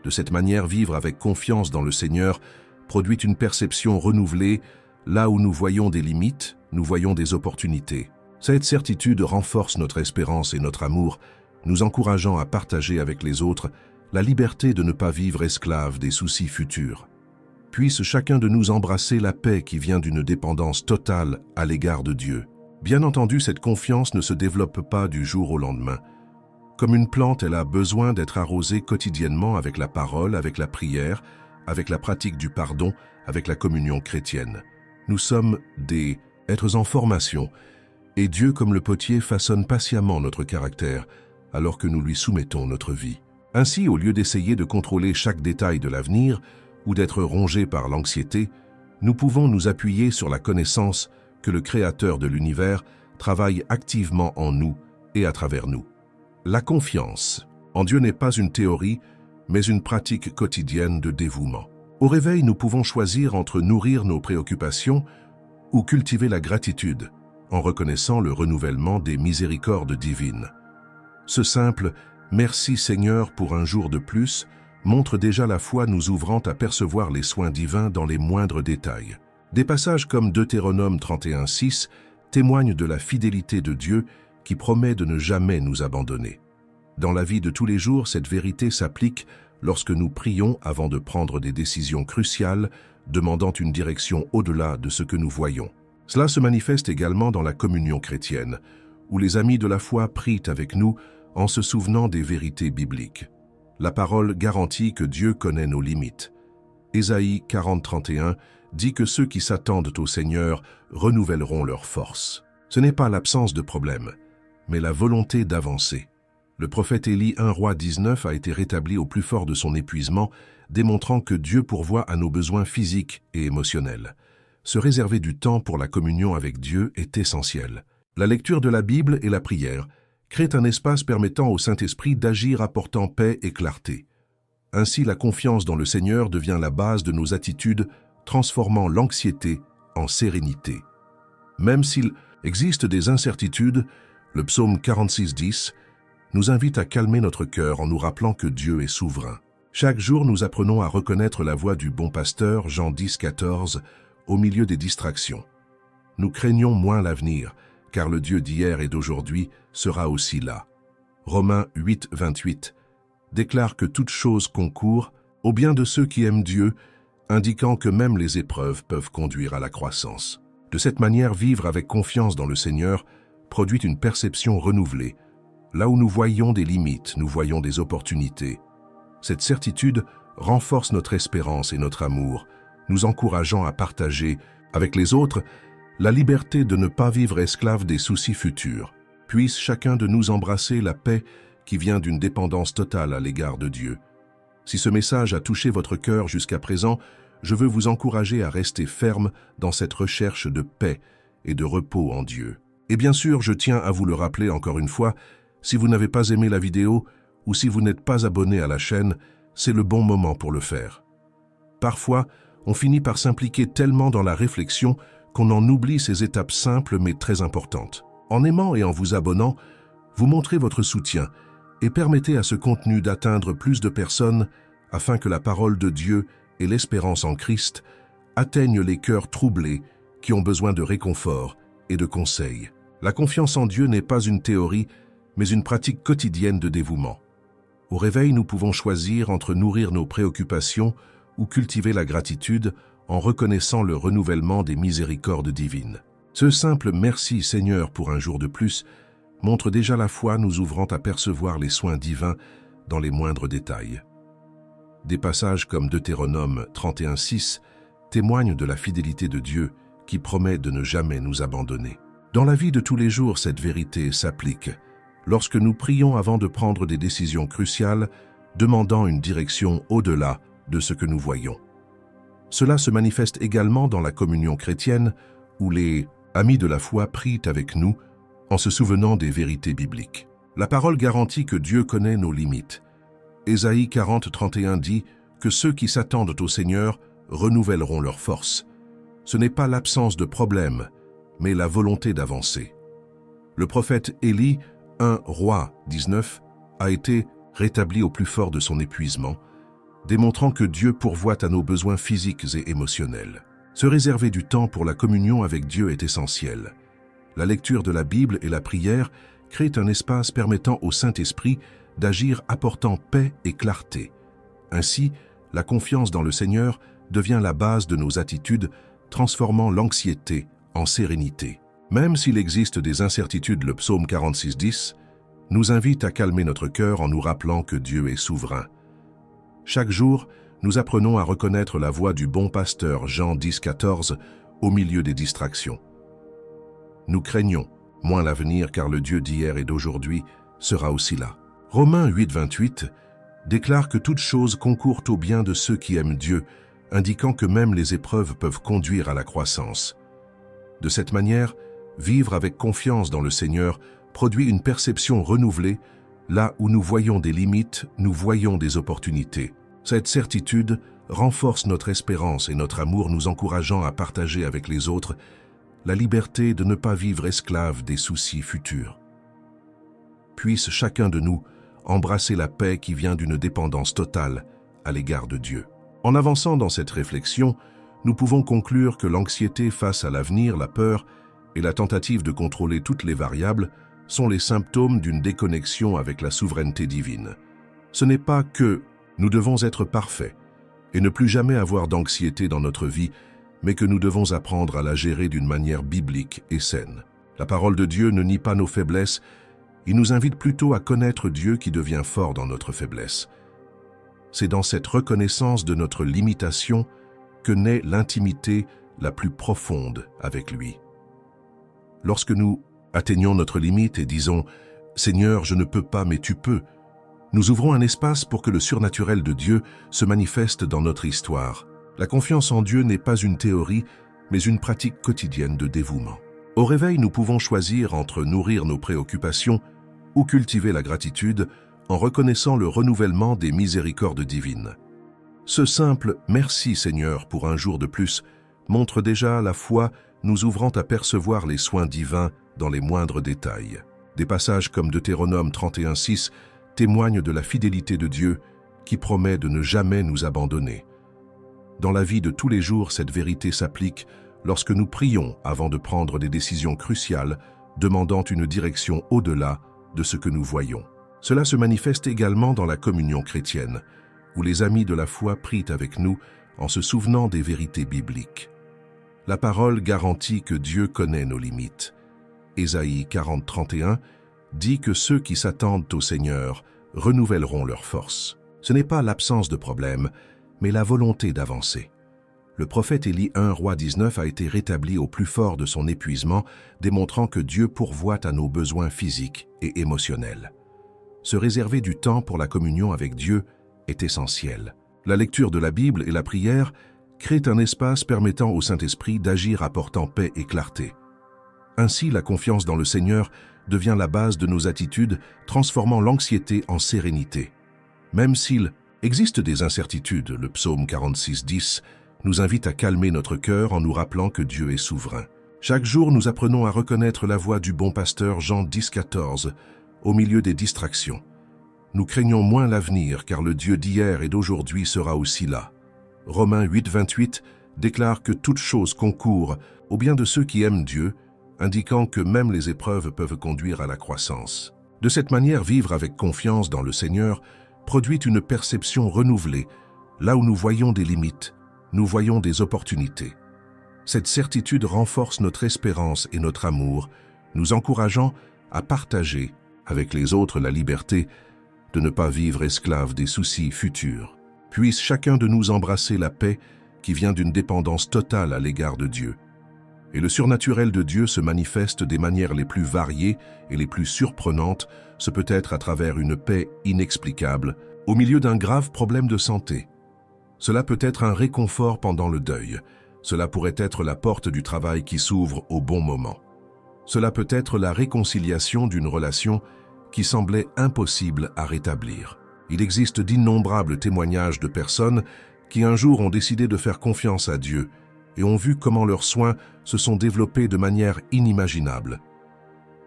De cette manière, vivre avec confiance dans le Seigneur produit une perception renouvelée. Là où nous voyons des limites, nous voyons des opportunités. Cette certitude renforce notre espérance et notre amour, nous encourageant à partager avec les autres la liberté de ne pas vivre esclave des soucis futurs. Puisse chacun de nous embrasser la paix qui vient d'une dépendance totale à l'égard de Dieu. Bien entendu, cette confiance ne se développe pas du jour au lendemain. Comme une plante, elle a besoin d'être arrosée quotidiennement avec la parole, avec la prière, avec la pratique du pardon, avec la communion chrétienne. Nous sommes des êtres en formation, et Dieu, comme le potier, façonne patiemment notre caractère, alors que nous lui soumettons notre vie. Ainsi, au lieu d'essayer de contrôler chaque détail de l'avenir, ou d'être rongés par l'anxiété, nous pouvons nous appuyer sur la connaissance que le Créateur de l'univers travaille activement en nous et à travers nous. La confiance en Dieu n'est pas une théorie, mais une pratique quotidienne de dévouement. Au réveil, nous pouvons choisir entre nourrir nos préoccupations ou cultiver la gratitude, en reconnaissant le renouvellement des miséricordes divines. Ce simple « Merci Seigneur pour un jour de plus » montre déjà la foi nous ouvrant à percevoir les soins divins dans les moindres détails. Des passages comme Deutéronome 31, 6 témoignent de la fidélité de Dieu qui promet de ne jamais nous abandonner. Dans la vie de tous les jours, cette vérité s'applique lorsque nous prions avant de prendre des décisions cruciales, demandant une direction au-delà de ce que nous voyons. Cela se manifeste également dans la communion chrétienne, où les amis de la foi prient avec nous en se souvenant des vérités bibliques. La parole garantit que Dieu connaît nos limites. Ésaïe 40, 31 dit que ceux qui s'attendent au Seigneur renouvelleront leurs forces. Ce n'est pas l'absence de problème, mais la volonté d'avancer. Le prophète Élie 1 Roi 19 a été rétabli au plus fort de son épuisement, démontrant que Dieu pourvoit à nos besoins physiques et émotionnels. Se réserver du temps pour la communion avec Dieu est essentiel. La lecture de la Bible et la prière créent un espace permettant au Saint-Esprit d'agir apportant paix et clarté. Ainsi, la confiance dans le Seigneur devient la base de nos attitudes, transformant l'anxiété en sérénité. Même s'il existe des incertitudes, le psaume 46:10 nous invite à calmer notre cœur en nous rappelant que Dieu est souverain. Chaque jour, nous apprenons à reconnaître la voix du bon pasteur, Jean 10:14, au milieu des distractions. Nous craignons moins l'avenir, car le Dieu d'hier et d'aujourd'hui sera aussi là. Romains 8:28 déclare que toute chose concourt au bien de ceux qui aiment Dieu, indiquant que même les épreuves peuvent conduire à la croissance. De cette manière, vivre avec confiance dans le Seigneur produit une perception renouvelée. Là où nous voyons des limites, nous voyons des opportunités. Cette certitude renforce notre espérance et notre amour, nous encourageant à partager avec les autres la liberté de ne pas vivre esclave des soucis futurs. Puisse chacun de nous embrasser la paix qui vient d'une dépendance totale à l'égard de Dieu. Si ce message a touché votre cœur jusqu'à présent, je veux vous encourager à rester ferme dans cette recherche de paix et de repos en Dieu. Et bien sûr, je tiens à vous le rappeler encore une fois, si vous n'avez pas aimé la vidéo ou si vous n'êtes pas abonné à la chaîne, c'est le bon moment pour le faire. Parfois, on finit par s'impliquer tellement dans la réflexion qu'on en oublie ces étapes simples mais très importantes. En aimant et en vous abonnant, vous montrez votre soutien et permettez à ce contenu d'atteindre plus de personnes afin que la parole de Dieu et l'espérance en Christ atteignent les cœurs troublés qui ont besoin de réconfort et de conseils. La confiance en Dieu n'est pas une théorie, mais une pratique quotidienne de dévouement. Au réveil, nous pouvons choisir entre nourrir nos préoccupations ou cultiver la gratitude en reconnaissant le renouvellement des miséricordes divines. Ce simple « Merci Seigneur pour un jour de plus » montre déjà la foi nous ouvrant à percevoir les soins divins dans les moindres détails. Des passages comme Deutéronome 31:6 témoignent de la fidélité de Dieu qui promet de ne jamais nous abandonner. Dans la vie de tous les jours, cette vérité s'applique lorsque nous prions avant de prendre des décisions cruciales, demandant une direction au-delà de ce que nous voyons. Cela se manifeste également dans la communion chrétienne où les amis de la foi prient avec nous en se souvenant des vérités bibliques. La parole garantit que Dieu connaît nos limites. Ésaïe 40:31 dit que ceux qui s'attendent au Seigneur renouvelleront leurs forces. Ce n'est pas l'absence de problème, mais la volonté d'avancer. Le prophète Élie, 1 Roi 19, a été rétabli au plus fort de son épuisement, démontrant que Dieu pourvoit à nos besoins physiques et émotionnels. Se réserver du temps pour la communion avec Dieu est essentiel. La lecture de la Bible et la prière créent un espace permettant au Saint-Esprit d'agir apportant paix et clarté. Ainsi, la confiance dans le Seigneur devient la base de nos attitudes, transformant l'anxiété en sérénité. Même s'il existe des incertitudes, le psaume 46:10 nous invite à calmer notre cœur en nous rappelant que Dieu est souverain. Chaque jour, nous apprenons à reconnaître la voix du bon pasteur Jean 10:14 au milieu des distractions. Nous craignons moins l'avenir car le Dieu d'hier et d'aujourd'hui sera aussi là. Romains 8:28 déclare que toute chose concourt au bien de ceux qui aiment Dieu, indiquant que même les épreuves peuvent conduire à la croissance. De cette manière, vivre avec confiance dans le Seigneur produit une perception renouvelée. Là où nous voyons des limites, nous voyons des opportunités. Cette certitude renforce notre espérance et notre amour, nous encourageant à partager avec les autres la liberté de ne pas vivre esclave des soucis futurs. Puisse chacun de nous embrasser la paix qui vient d'une dépendance totale à l'égard de Dieu. En avançant dans cette réflexion, nous pouvons conclure que l'anxiété face à l'avenir, la peur et la tentative de contrôler toutes les variables sont les symptômes d'une déconnexion avec la souveraineté divine. Ce n'est pas que nous devons être parfaits et ne plus jamais avoir d'anxiété dans notre vie, mais que nous devons apprendre à la gérer d'une manière biblique et saine. La parole de Dieu ne nie pas nos faiblesses, il nous invite plutôt à connaître Dieu qui devient fort dans notre faiblesse. C'est dans cette reconnaissance de notre limitation que naît l'intimité la plus profonde avec lui. Lorsque nous atteignons notre limite et disons « Seigneur, je ne peux pas, mais tu peux », nous ouvrons un espace pour que le surnaturel de Dieu se manifeste dans notre histoire. La confiance en Dieu n'est pas une théorie, mais une pratique quotidienne de dévouement. Au réveil, nous pouvons choisir entre nourrir nos préoccupations ou cultiver la gratitude en reconnaissant le renouvellement des miséricordes divines. Ce simple « Merci Seigneur pour un jour de plus » montre déjà la foi nous ouvrant à percevoir les soins divins dans les moindres détails. Des passages comme Deutéronome 31:6 témoignent de la fidélité de Dieu qui promet de ne jamais nous abandonner. Dans la vie de tous les jours, cette vérité s'applique lorsque nous prions avant de prendre des décisions cruciales, demandant une direction au-delà de ce que nous voyons. Cela se manifeste également dans la communion chrétienne, où les amis de la foi prient avec nous en se souvenant des vérités bibliques. La parole garantit que Dieu connaît nos limites. Ésaïe 40:31 dit que ceux qui s'attendent au Seigneur renouvelleront leurs forces. Ce n'est pas l'absence de problème, mais la volonté d'avancer. Le prophète Élie 1 Roi 19 a été rétabli au plus fort de son épuisement, démontrant que Dieu pourvoit à nos besoins physiques et émotionnels. Se réserver du temps pour la communion avec Dieu est essentiel. La lecture de la Bible et la prière créent un espace permettant au Saint-Esprit d'agir apportant paix et clarté. Ainsi, la confiance dans le Seigneur devient la base de nos attitudes, transformant l'anxiété en sérénité. Même s'il existe des incertitudes, le psaume 46:10 nous invite à calmer notre cœur en nous rappelant que Dieu est souverain. Chaque jour, nous apprenons à reconnaître la voix du bon pasteur Jean 10:14 au milieu des distractions. Nous craignons moins l'avenir car le Dieu d'hier et d'aujourd'hui sera aussi là. Romains 8:28 déclare que toute chose concourt au bien de ceux qui aiment Dieu, indiquant que même les épreuves peuvent conduire à la croissance. De cette manière, vivre avec confiance dans le Seigneur produit une perception renouvelée. Là où nous voyons des limites, nous voyons des opportunités. Cette certitude renforce notre espérance et notre amour, nous encourageant à partager avec les autres la liberté de ne pas vivre esclave des soucis futurs. Puisse chacun de nous embrasser la paix qui vient d'une dépendance totale à l'égard de Dieu. Et le surnaturel de Dieu se manifeste des manières les plus variées et les plus surprenantes, ce peut être à travers une paix inexplicable, au milieu d'un grave problème de santé. Cela peut être un réconfort pendant le deuil. Cela pourrait être la porte du travail qui s'ouvre au bon moment. Cela peut être la réconciliation d'une relation qui semblait impossible à rétablir. Il existe d'innombrables témoignages de personnes qui un jour ont décidé de faire confiance à Dieu et ont vu comment leurs soins se sont développés de manière inimaginable.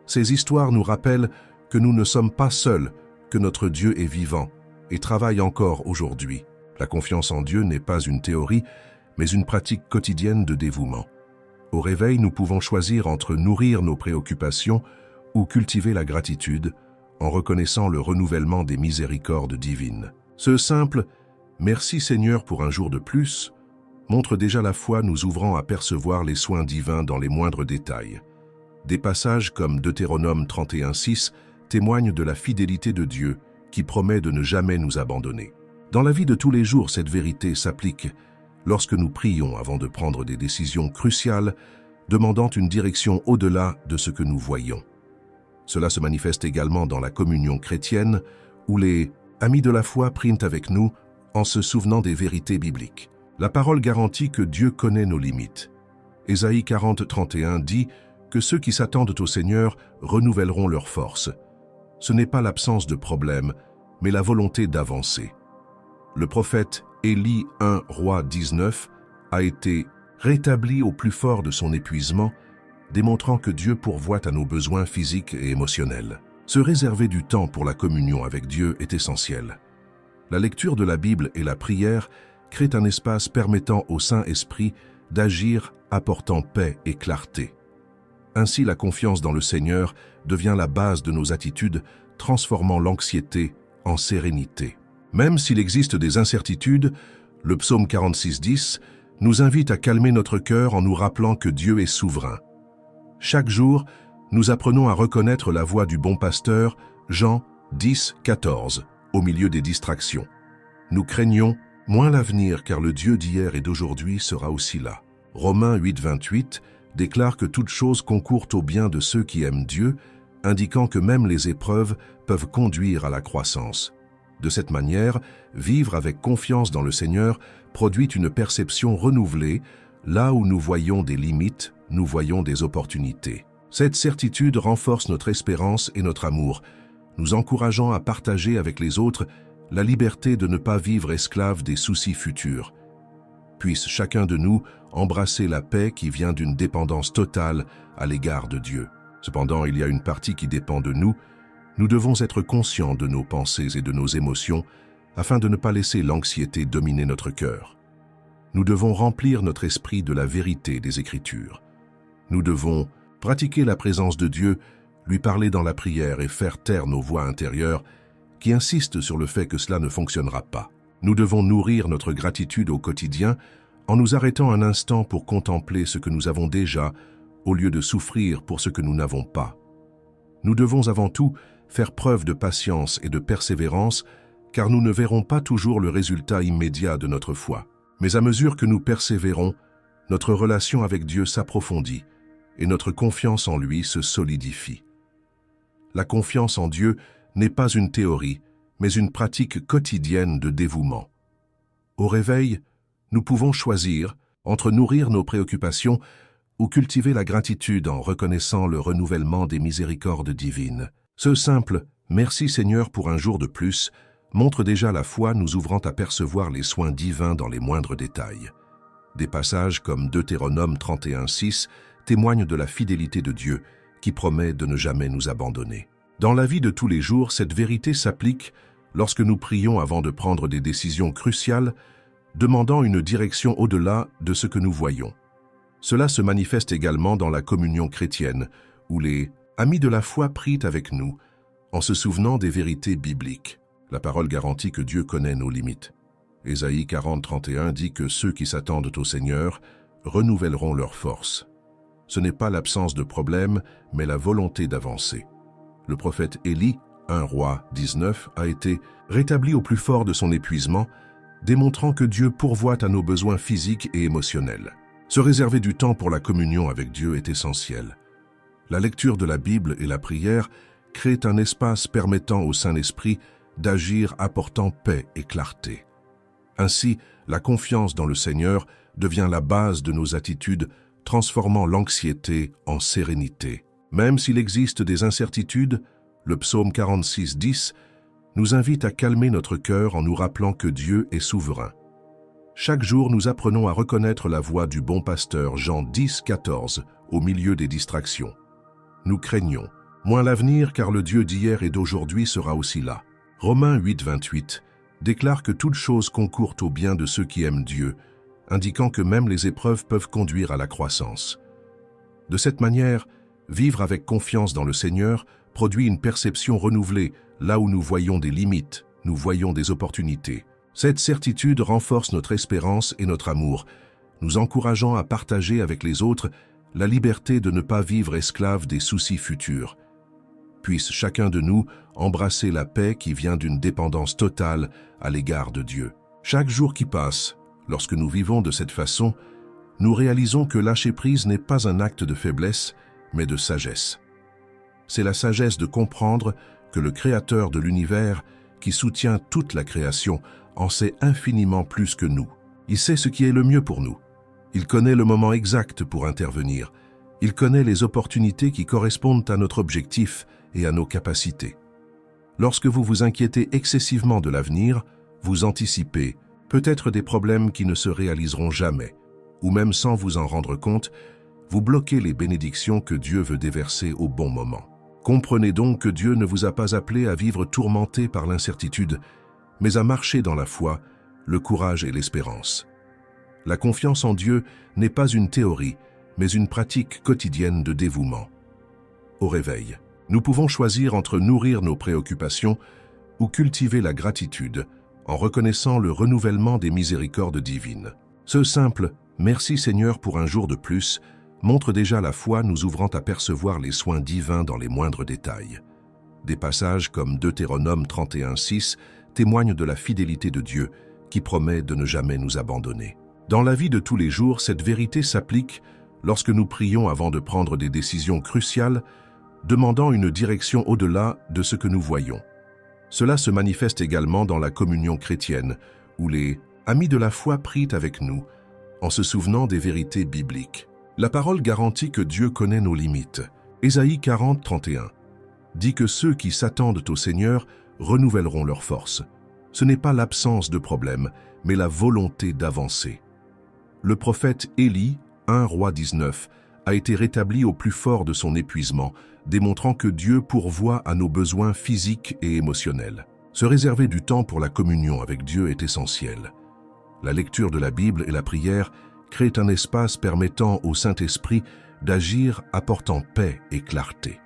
Ces histoires nous rappellent que nous ne sommes pas seuls, que notre Dieu est vivant et travaille encore aujourd'hui. La confiance en Dieu n'est pas une théorie, mais une pratique quotidienne de dévouement. Au réveil, nous pouvons choisir entre nourrir nos préoccupations ou cultiver la gratitude en reconnaissant le renouvellement des miséricordes divines. Ce simple « Merci Seigneur pour un jour de plus » montre déjà la foi nous ouvrant à percevoir les soins divins dans les moindres détails. Des passages comme Deutéronome 31:6 témoignent de la fidélité de Dieu qui promet de ne jamais nous abandonner. Dans la vie de tous les jours, cette vérité s'applique lorsque nous prions avant de prendre des décisions cruciales, demandant une direction au-delà de ce que nous voyons. Cela se manifeste également dans la communion chrétienne, où les amis de la foi prient avec nous en se souvenant des vérités bibliques. La parole garantit que Dieu connaît nos limites. Ésaïe 40:31 dit que ceux qui s'attendent au Seigneur renouvelleront leurs forces. Ce n'est pas l'absence de problème, mais la volonté d'avancer. Le prophète Élie 1 Roi 19 a été rétabli au plus fort de son épuisement, démontrant que Dieu pourvoit à nos besoins physiques et émotionnels. Se réserver du temps pour la communion avec Dieu est essentiel. La lecture de la Bible et la prière créent un espace permettant au Saint-Esprit d'agir apportant paix et clarté. Ainsi, la confiance dans le Seigneur devient la base de nos attitudes, transformant l'anxiété en sérénité. Même s'il existe des incertitudes, le psaume 46:10 nous invite à calmer notre cœur en nous rappelant que Dieu est souverain. Chaque jour, nous apprenons à reconnaître la voix du bon pasteur, Jean 10:14, au milieu des distractions. Nous craignons moins l'avenir car le Dieu d'hier et d'aujourd'hui sera aussi là. Romains 8:28 déclare que toute chose concourt au bien de ceux qui aiment Dieu, indiquant que même les épreuves peuvent conduire à la croissance. De cette manière, vivre avec confiance dans le Seigneur produit une perception renouvelée. Là où nous voyons des limites, nous voyons des opportunités. Cette certitude renforce notre espérance et notre amour, nous encourageant à partager avec les autres la liberté de ne pas vivre esclave des soucis futurs. Puisse chacun de nous embrasser la paix qui vient d'une dépendance totale à l'égard de Dieu. Cependant, il y a une partie qui dépend de nous. Nous devons être conscients de nos pensées et de nos émotions afin de ne pas laisser l'anxiété dominer notre cœur. Nous devons remplir notre esprit de la vérité des Écritures. Nous devons pratiquer la présence de Dieu, lui parler dans la prière et faire taire nos voix intérieures qui insistent sur le fait que cela ne fonctionnera pas. Nous devons nourrir notre gratitude au quotidien en nous arrêtant un instant pour contempler ce que nous avons déjà au lieu de souffrir pour ce que nous n'avons pas. Nous devons avant tout faire preuve de patience et de persévérance car nous ne verrons pas toujours le résultat immédiat de notre foi. Mais à mesure que nous persévérons, notre relation avec Dieu s'approfondit et notre confiance en lui se solidifie. La confiance en Dieu n'est pas une théorie, mais une pratique quotidienne de dévouement. Au réveil, nous pouvons choisir entre nourrir nos préoccupations ou cultiver la gratitude en reconnaissant le renouvellement des miséricordes divines. Ce simple « Merci Seigneur pour un jour de plus » montre déjà la foi nous ouvrant à percevoir les soins divins dans les moindres détails. Des passages comme Deutéronome 31:6 témoignent de la fidélité de Dieu qui promet de ne jamais nous abandonner. Dans la vie de tous les jours, cette vérité s'applique lorsque nous prions avant de prendre des décisions cruciales, demandant une direction au-delà de ce que nous voyons. Cela se manifeste également dans la communion chrétienne, où les amis de la foi prient avec nous, en se souvenant des vérités bibliques. La parole garantit que Dieu connaît nos limites. Ésaïe 40:31 dit que ceux qui s'attendent au Seigneur renouvelleront leurs forces. Ce n'est pas l'absence de problème, mais la volonté d'avancer. Le prophète Élie, 1 Roi 19, a été rétabli au plus fort de son épuisement, démontrant que Dieu pourvoit à nos besoins physiques et émotionnels. Se réserver du temps pour la communion avec Dieu est essentiel. La lecture de la Bible et la prière créent un espace permettant au Saint-Esprit d'agir apportant paix et clarté. Ainsi, la confiance dans le Seigneur devient la base de nos attitudes, transformant l'anxiété en sérénité. Même s'il existe des incertitudes, le psaume 46:10 nous invite à calmer notre cœur en nous rappelant que Dieu est souverain. Chaque jour, nous apprenons à reconnaître la voix du bon pasteur Jean 10:14 au milieu des distractions. Nous craignons moins l'avenir car le Dieu d'hier et d'aujourd'hui sera aussi là. Romains 8:28 déclare que toute chose concourt au bien de ceux qui aiment Dieu, indiquant que même les épreuves peuvent conduire à la croissance. De cette manière, vivre avec confiance dans le Seigneur produit une perception renouvelée, là où nous voyons des limites, nous voyons des opportunités. Cette certitude renforce notre espérance et notre amour, nous encourageant à partager avec les autres la liberté de ne pas vivre esclave des soucis futurs. Puisse chacun de nous embrasser la paix qui vient d'une dépendance totale à l'égard de Dieu. Chaque jour qui passe, lorsque nous vivons de cette façon, nous réalisons que lâcher prise n'est pas un acte de faiblesse, mais de sagesse. C'est la sagesse de comprendre que le Créateur de l'univers, qui soutient toute la création, en sait infiniment plus que nous. Il sait ce qui est le mieux pour nous. Il connaît le moment exact pour intervenir. Il connaît les opportunités qui correspondent à notre objectif et à nos capacités. Lorsque vous vous inquiétez excessivement de l'avenir, vous anticipez peut-être des problèmes qui ne se réaliseront jamais, ou même sans vous en rendre compte, vous bloquez les bénédictions que Dieu veut déverser au bon moment. Comprenez donc que Dieu ne vous a pas appelé à vivre tourmenté par l'incertitude, mais à marcher dans la foi, le courage et l'espérance. La confiance en Dieu n'est pas une théorie, mais une pratique quotidienne de dévouement. Au réveil, nous pouvons choisir entre nourrir nos préoccupations ou cultiver la gratitude en reconnaissant le renouvellement des miséricordes divines. Ce simple « Merci Seigneur pour un jour de plus » montre déjà la foi nous ouvrant à percevoir les soins divins dans les moindres détails. Des passages comme Deutéronome 31:6 témoignent de la fidélité de Dieu qui promet de ne jamais nous abandonner. Dans la vie de tous les jours, cette vérité s'applique lorsque nous prions avant de prendre des décisions cruciales, demandant une direction au-delà de ce que nous voyons. Cela se manifeste également dans la communion chrétienne, où les amis de la foi prient avec nous, en se souvenant des vérités bibliques. La parole garantit que Dieu connaît nos limites. Ésaïe 40:31 dit que ceux qui s'attendent au Seigneur renouvelleront leurs forces. Ce n'est pas l'absence de problème, mais la volonté d'avancer. Le prophète Élie, 1 Roi 19, a été rétabli au plus fort de son épuisement, démontrant que Dieu pourvoit à nos besoins physiques et émotionnels. Se réserver du temps pour la communion avec Dieu est essentiel. La lecture de la Bible et la prière créent un espace permettant au Saint-Esprit d'agir apportant paix et clarté.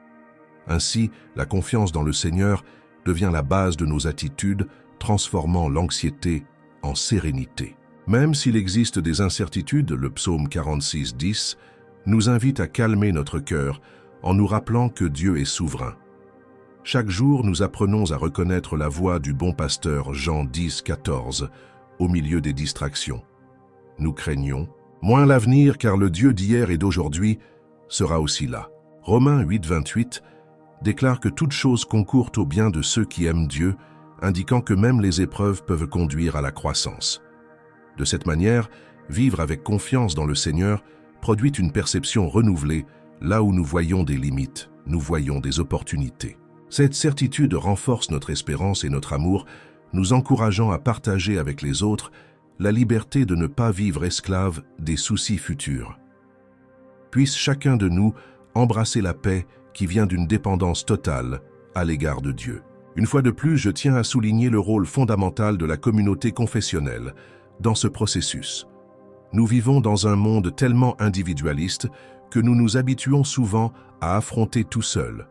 Ainsi, la confiance dans le Seigneur devient la base de nos attitudes, transformant l'anxiété en sérénité. Même s'il existe des incertitudes, le psaume 46, 10 nous invite à calmer notre cœur en nous rappelant que Dieu est souverain. Chaque jour, nous apprenons à reconnaître la voix du bon pasteur Jean 10, 14 au milieu des distractions. Nous craignons moins l'avenir car le Dieu d'hier et d'aujourd'hui sera aussi là. Romains 8, 28 déclare que toute chose concourt au bien de ceux qui aiment Dieu, indiquant que même les épreuves peuvent conduire à la croissance. De cette manière, vivre avec confiance dans le Seigneur produit une perception renouvelée, là où nous voyons des limites, nous voyons des opportunités. Cette certitude renforce notre espérance et notre amour, nous encourageant à partager avec les autres la liberté de ne pas vivre esclave des soucis futurs. Puisse chacun de nous embrasser la paix qui vient d'une dépendance totale à l'égard de Dieu. Une fois de plus, je tiens à souligner le rôle fondamental de la communauté confessionnelle dans ce processus. Nous vivons dans un monde tellement individualiste que nous nous habituons souvent à affronter tout seul.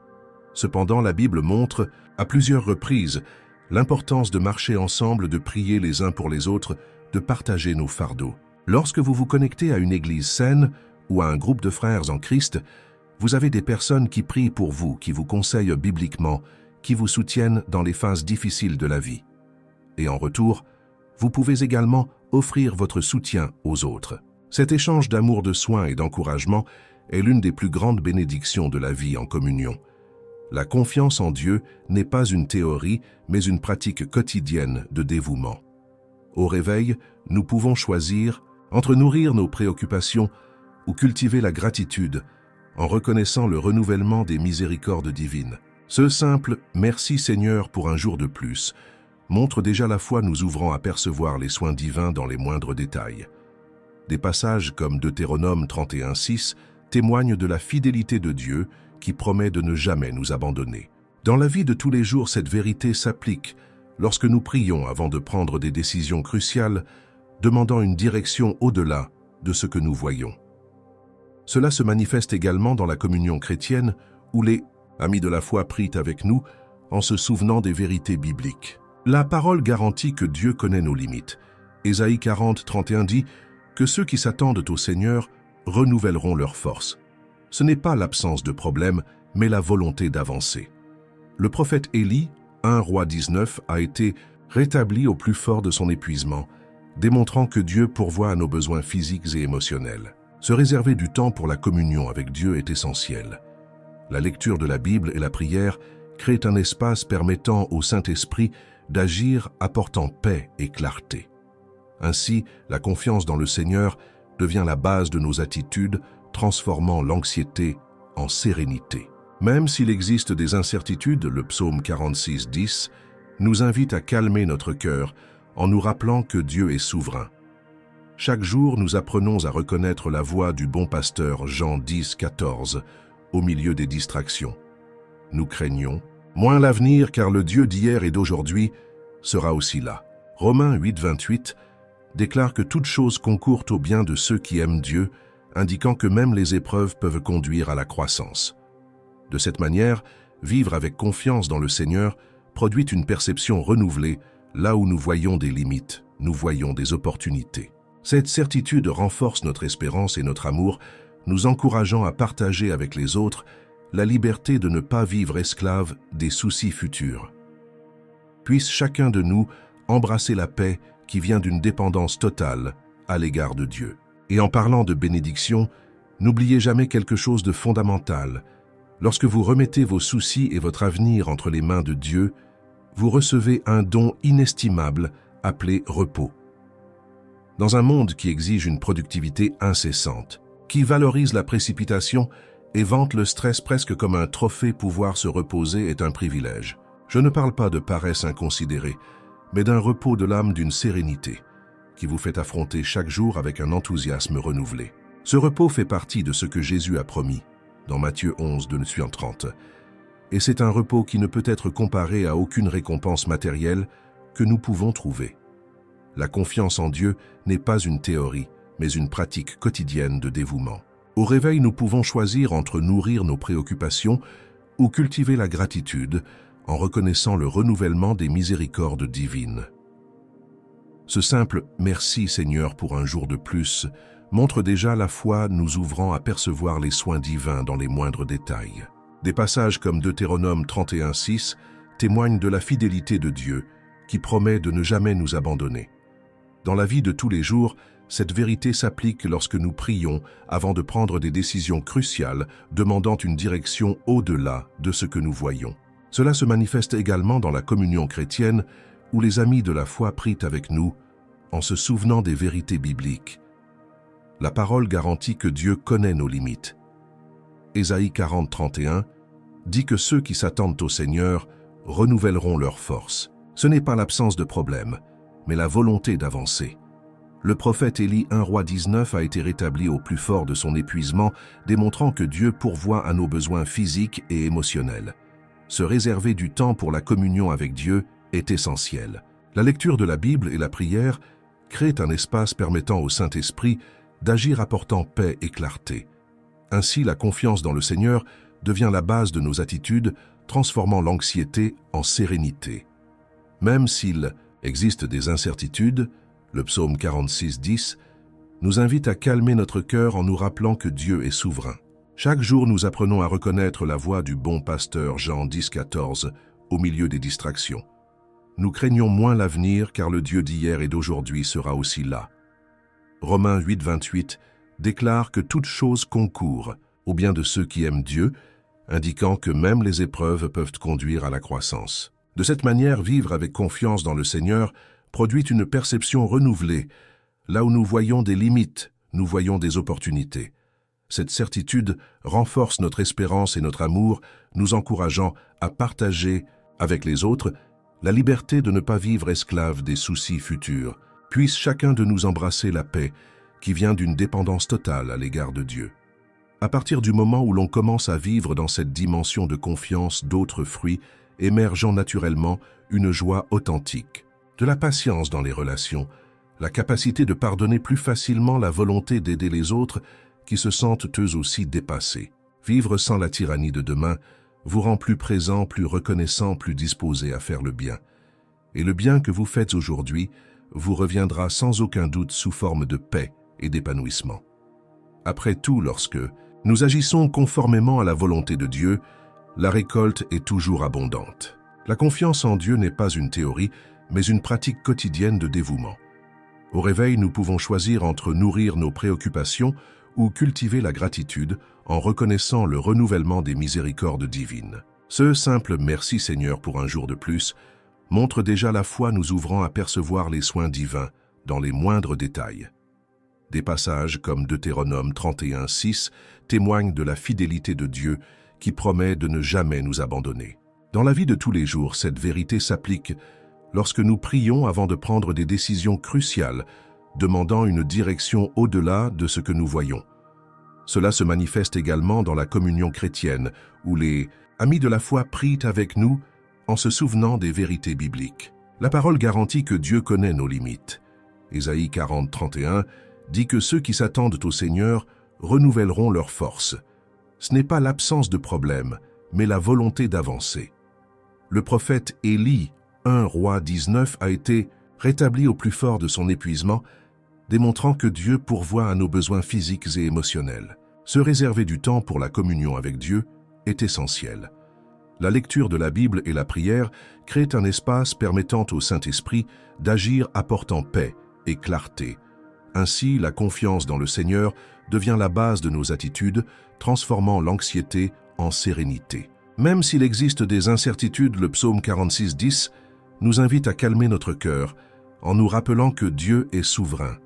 Cependant, la Bible montre, à plusieurs reprises, l'importance de marcher ensemble, de prier les uns pour les autres, de partager nos fardeaux. Lorsque vous vous connectez à une église saine ou à un groupe de frères en Christ, vous avez des personnes qui prient pour vous, qui vous conseillent bibliquement, qui vous soutiennent dans les phases difficiles de la vie. Et en retour, vous pouvez également offrir votre soutien aux autres. Cet échange d'amour, de soins et d'encouragement est l'une des plus grandes bénédictions de la vie en communion. La confiance en Dieu n'est pas une théorie, mais une pratique quotidienne de dévouement. Au réveil, nous pouvons choisir entre nourrir nos préoccupations ou cultiver la gratitude en reconnaissant le renouvellement des miséricordes divines. Ce simple « Merci Seigneur pour un jour de plus » montre déjà la foi nous ouvrant à percevoir les soins divins dans les moindres détails. Des passages comme Deutéronome 31:6 témoignent de la fidélité de Dieu qui promet de ne jamais nous abandonner. Dans la vie de tous les jours, cette vérité s'applique lorsque nous prions avant de prendre des décisions cruciales, demandant une direction au-delà de ce que nous voyons. Cela se manifeste également dans la communion chrétienne où les amis de la foi prient avec nous en se souvenant des vérités bibliques. La parole garantit que Dieu connaît nos limites. Ésaïe 40, 31 dit que ceux qui s'attendent au Seigneur renouvelleront leurs forces. Ce n'est pas l'absence de problème, mais la volonté d'avancer. Le prophète Élie, 1 Roi 19, a été rétabli au plus fort de son épuisement, démontrant que Dieu pourvoit à nos besoins physiques et émotionnels. Se réserver du temps pour la communion avec Dieu est essentiel. La lecture de la Bible et la prière créent un espace permettant au Saint-Esprit d'agir apportant paix et clarté. Ainsi, la confiance dans le Seigneur devient la base de nos attitudes, transformant l'anxiété en sérénité. Même s'il existe des incertitudes, le psaume 46, 10 nous invite à calmer notre cœur en nous rappelant que Dieu est souverain. Chaque jour, nous apprenons à reconnaître la voix du bon pasteur Jean 10, 14 au milieu des distractions. Nous craignons moins l'avenir car le Dieu d'hier et d'aujourd'hui sera aussi là. Romains 8, 28 déclare que toute chose concourt au bien de ceux qui aiment Dieu, indiquant que même les épreuves peuvent conduire à la croissance. De cette manière, vivre avec confiance dans le Seigneur produit une perception renouvelée, là où nous voyons des limites, nous voyons des opportunités. Cette certitude renforce notre espérance et notre amour, nous encourageant à partager avec les autres la liberté de ne pas vivre esclave des soucis futurs. Puisse chacun de nous embrasser la paix qui vient d'une dépendance totale à l'égard de Dieu. Et en parlant de bénédiction, n'oubliez jamais quelque chose de fondamental. Lorsque vous remettez vos soucis et votre avenir entre les mains de Dieu, vous recevez un don inestimable appelé repos. Dans un monde qui exige une productivité incessante, qui valorise la précipitation et vante le stress presque comme un trophée. Pouvoir se reposer est un privilège. Je ne parle pas de paresse inconsidérée, mais d'un repos de l'âme, d'une sérénité, qui vous fait affronter chaque jour avec un enthousiasme renouvelé. Ce repos fait partie de ce que Jésus a promis, dans Matthieu 11, de suivant 30. Et c'est un repos qui ne peut être comparé à aucune récompense matérielle que nous pouvons trouver. La confiance en Dieu n'est pas une théorie, mais une pratique quotidienne de dévouement. Au réveil, nous pouvons choisir entre nourrir nos préoccupations ou cultiver la gratitude en reconnaissant le renouvellement des miséricordes divines. Ce simple « Merci Seigneur pour un jour de plus » montre déjà la foi nous ouvrant à percevoir les soins divins dans les moindres détails. Des passages comme Deutéronome 31:6 témoignent de la fidélité de Dieu qui promet de ne jamais nous abandonner. Dans la vie de tous les jours, cette vérité s'applique lorsque nous prions avant de prendre des décisions cruciales demandant une direction au-delà de ce que nous voyons. Cela se manifeste également dans la communion chrétienne où les amis de la foi prient avec nous en se souvenant des vérités bibliques. La parole garantit que Dieu connaît nos limites. Ésaïe 40:31 dit que ceux qui s'attendent au Seigneur renouvelleront leurs forces. Ce n'est pas l'absence de problème, mais la volonté d'avancer. Le prophète Élie 1 Roi 19 a été rétabli au plus fort de son épuisement, démontrant que Dieu pourvoit à nos besoins physiques et émotionnels. Se réserver du temps pour la communion avec Dieu est essentiel. La lecture de la Bible et la prière créent un espace permettant au Saint-Esprit d'agir apportant paix et clarté. Ainsi, la confiance dans le Seigneur devient la base de nos attitudes, transformant l'anxiété en sérénité. Même s'il existe des incertitudes, le psaume 46:10 nous invite à calmer notre cœur en nous rappelant que Dieu est souverain. Chaque jour, nous apprenons à reconnaître la voix du bon pasteur Jean 10:14 au milieu des distractions. Nous craignons moins l'avenir car le Dieu d'hier et d'aujourd'hui sera aussi là. Romains 8:28 déclare que toute chose concourt au bien de ceux qui aiment Dieu, indiquant que même les épreuves peuvent conduire à la croissance. De cette manière, vivre avec confiance dans le Seigneur produit une perception renouvelée. Là où nous voyons des limites, nous voyons des opportunités. Cette certitude renforce notre espérance et notre amour, nous encourageant à partager avec les autres la liberté de ne pas vivre esclave des soucis futurs. Puisse chacun de nous embrasser la paix qui vient d'une dépendance totale à l'égard de Dieu. À partir du moment où l'on commence à vivre dans cette dimension de confiance, d'autres fruits émergeant naturellement une joie authentique, de la patience dans les relations, la capacité de pardonner plus facilement, la volonté d'aider les autres qui se sentent eux aussi dépassés. Vivre sans la tyrannie de demain vous rend plus présent, plus reconnaissant, plus disposé à faire le bien. Et le bien que vous faites aujourd'hui vous reviendra sans aucun doute sous forme de paix et d'épanouissement. Après tout, lorsque nous agissons conformément à la volonté de Dieu, la récolte est toujours abondante. La confiance en Dieu n'est pas une théorie, mais une pratique quotidienne de dévouement. Au réveil, nous pouvons choisir entre nourrir nos préoccupations ou cultiver la gratitude en reconnaissant le renouvellement des miséricordes divines. Ce simple « Merci Seigneur pour un jour de plus » montre déjà la foi nous ouvrant à percevoir les soins divins dans les moindres détails. Des passages comme Deutéronome 31:6 témoignent de la fidélité de Dieu qui promet de ne jamais nous abandonner. Dans la vie de tous les jours, cette vérité s'applique lorsque nous prions avant de prendre des décisions cruciales, demandant une direction au-delà de ce que nous voyons. Cela se manifeste également dans la communion chrétienne, où les amis de la foi prient avec nous en se souvenant des vérités bibliques. La parole garantit que Dieu connaît nos limites. Ésaïe 40:31 dit que ceux qui s'attendent au Seigneur renouvelleront leurs forces. Ce n'est pas l'absence de problème, mais la volonté d'avancer. Le prophète Élie, 1 Roi 19, a été rétabli au plus fort de son épuisement, démontrant que Dieu pourvoit à nos besoins physiques et émotionnels. Se réserver du temps pour la communion avec Dieu est essentiel. La lecture de la Bible et la prière créent un espace permettant au Saint-Esprit d'agir apportant paix et clarté. Ainsi, la confiance dans le Seigneur devient la base de nos attitudes, transformant l'anxiété en sérénité. Même s'il existe des incertitudes, le psaume 46:10 nous invite à calmer notre cœur en nous rappelant que Dieu est souverain.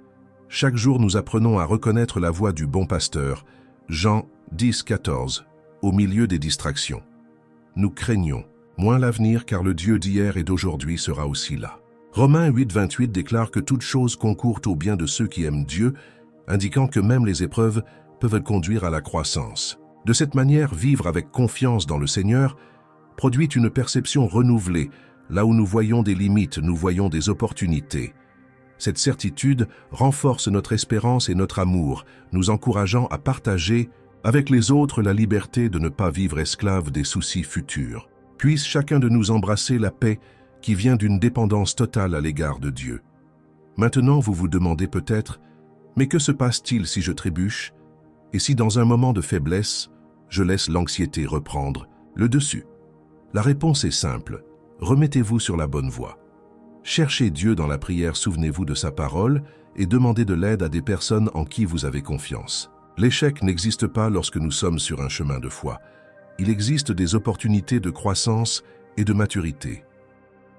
Chaque jour, nous apprenons à reconnaître la voix du bon pasteur, Jean 10, 14. Au milieu des distractions. Nous craignons moins l'avenir car le Dieu d'hier et d'aujourd'hui sera aussi là. Romains 8, 28 déclare que toute chose concourt au bien de ceux qui aiment Dieu, indiquant que même les épreuves peuvent conduire à la croissance. De cette manière, vivre avec confiance dans le Seigneur produit une perception renouvelée. Là où nous voyons des limites, nous voyons des opportunités. Cette certitude renforce notre espérance et notre amour, nous encourageant à partager avec les autres la liberté de ne pas vivre esclave des soucis futurs. Puisse chacun de nous embrasser la paix qui vient d'une dépendance totale à l'égard de Dieu. Maintenant, vous vous demandez peut-être, mais que se passe-t-il si je trébuche? Et si dans un moment de faiblesse, je laisse l'anxiété reprendre le dessus? La réponse est simple, remettez-vous sur la bonne voie. Cherchez Dieu dans la prière, souvenez-vous de sa parole et demandez de l'aide à des personnes en qui vous avez confiance. L'échec n'existe pas lorsque nous sommes sur un chemin de foi. Il existe des opportunités de croissance et de maturité.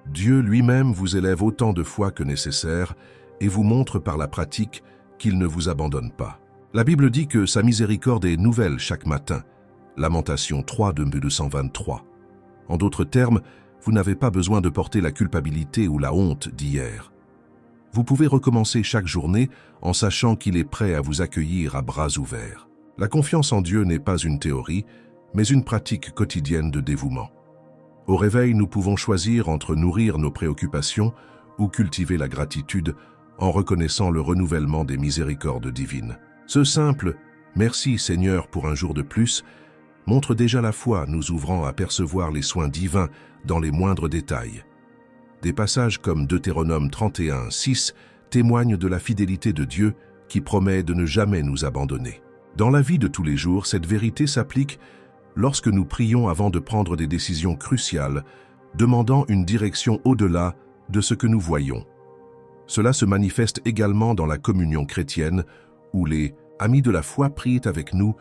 Dieu lui-même vous élève autant de fois que nécessaire et vous montre par la pratique qu'il ne vous abandonne pas. La Bible dit que sa miséricorde est nouvelle chaque matin. Lamentation 3 de 223. En d'autres termes, vous n'avez pas besoin de porter la culpabilité ou la honte d'hier. Vous pouvez recommencer chaque journée en sachant qu'il est prêt à vous accueillir à bras ouverts. La confiance en Dieu n'est pas une théorie, mais une pratique quotidienne de dévouement. Au réveil, nous pouvons choisir entre nourrir nos préoccupations ou cultiver la gratitude en reconnaissant le renouvellement des miséricordes divines. Ce simple « Merci Seigneur pour un jour de plus » montre déjà la foi, nous ouvrant à percevoir les soins divins dans les moindres détails. Des passages comme Deutéronome 31, 6 témoignent de la fidélité de Dieu qui promet de ne jamais nous abandonner. Dans la vie de tous les jours, cette vérité s'applique lorsque nous prions avant de prendre des décisions cruciales, demandant une direction au-delà de ce que nous voyons. Cela se manifeste également dans la communion chrétienne, où les amis de la foi prient avec nous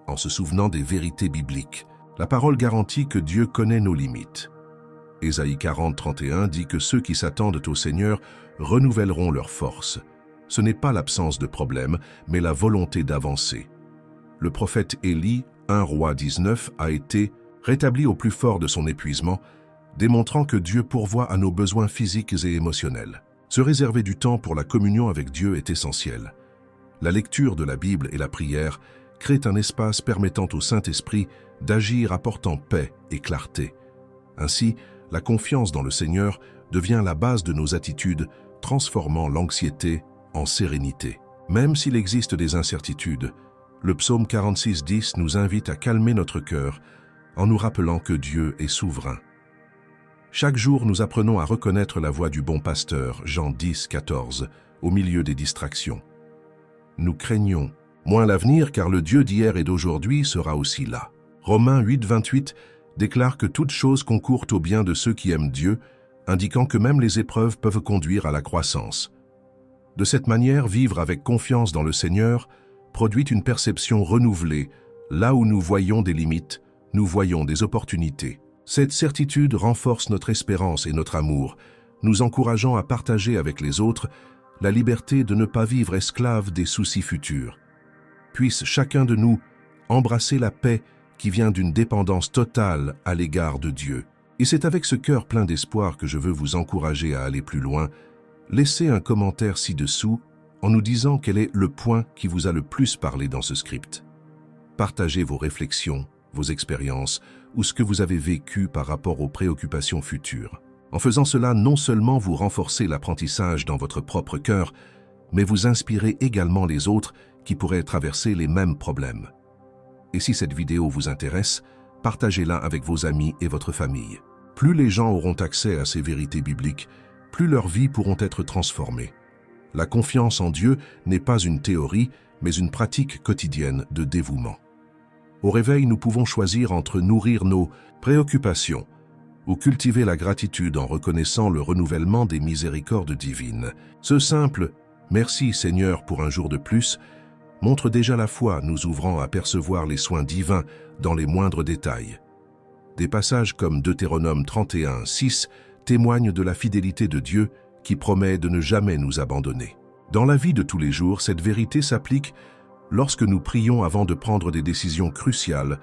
en se souvenant des vérités bibliques. La parole garantit que Dieu connaît nos limites. Ésaïe 40, 31 dit que ceux qui s'attendent au Seigneur renouvelleront leurs forces. Ce n'est pas l'absence de problème, mais la volonté d'avancer. Le prophète Élie, 1 Roi 19, a été rétabli au plus fort de son épuisement, démontrant que Dieu pourvoit à nos besoins physiques et émotionnels. Se réserver du temps pour la communion avec Dieu est essentiel. La lecture de la Bible et la prière créent un espace permettant au Saint-Esprit d'agir apportant paix et clarté. Ainsi, la confiance dans le Seigneur devient la base de nos attitudes, transformant l'anxiété en sérénité. Même s'il existe des incertitudes, le psaume 46, 10 nous invite à calmer notre cœur en nous rappelant que Dieu est souverain. Chaque jour, nous apprenons à reconnaître la voix du bon pasteur, Jean 10, 14, au milieu des distractions. Nous craignons moins l'avenir car le Dieu d'hier et d'aujourd'hui sera aussi là. Romains 8, 28 déclare que toute chose concourt au bien de ceux qui aiment Dieu, indiquant que même les épreuves peuvent conduire à la croissance. De cette manière, vivre avec confiance dans le Seigneur produit une perception renouvelée. Là où nous voyons des limites, nous voyons des opportunités. Cette certitude renforce notre espérance et notre amour, nous encourageant à partager avec les autres la liberté de ne pas vivre esclave des soucis futurs. Puisse chacun de nous embrasser la paix qui vient d'une dépendance totale à l'égard de Dieu. Et c'est avec ce cœur plein d'espoir que je veux vous encourager à aller plus loin. Laissez un commentaire ci-dessous en nous disant quel est le point qui vous a le plus parlé dans ce script. Partagez vos réflexions, vos expériences ou ce que vous avez vécu par rapport aux préoccupations futures. En faisant cela, non seulement vous renforcez l'apprentissage dans votre propre cœur, mais vous inspirez également les autres qui pourraient traverser les mêmes problèmes. Et si cette vidéo vous intéresse, partagez-la avec vos amis et votre famille. Plus les gens auront accès à ces vérités bibliques, plus leurs vies pourront être transformées. La confiance en Dieu n'est pas une théorie, mais une pratique quotidienne de dévouement. Au réveil, nous pouvons choisir entre nourrir nos préoccupations ou cultiver la gratitude en reconnaissant le renouvellement des miséricordes divines. Ce simple « Merci Seigneur pour un jour de plus » montre déjà la foi, nous ouvrant à percevoir les soins divins dans les moindres détails. Des passages comme Deutéronome 31, 6 témoignent de la fidélité de Dieu qui promet de ne jamais nous abandonner. Dans la vie de tous les jours, cette vérité s'applique lorsque nous prions avant de prendre des décisions cruciales,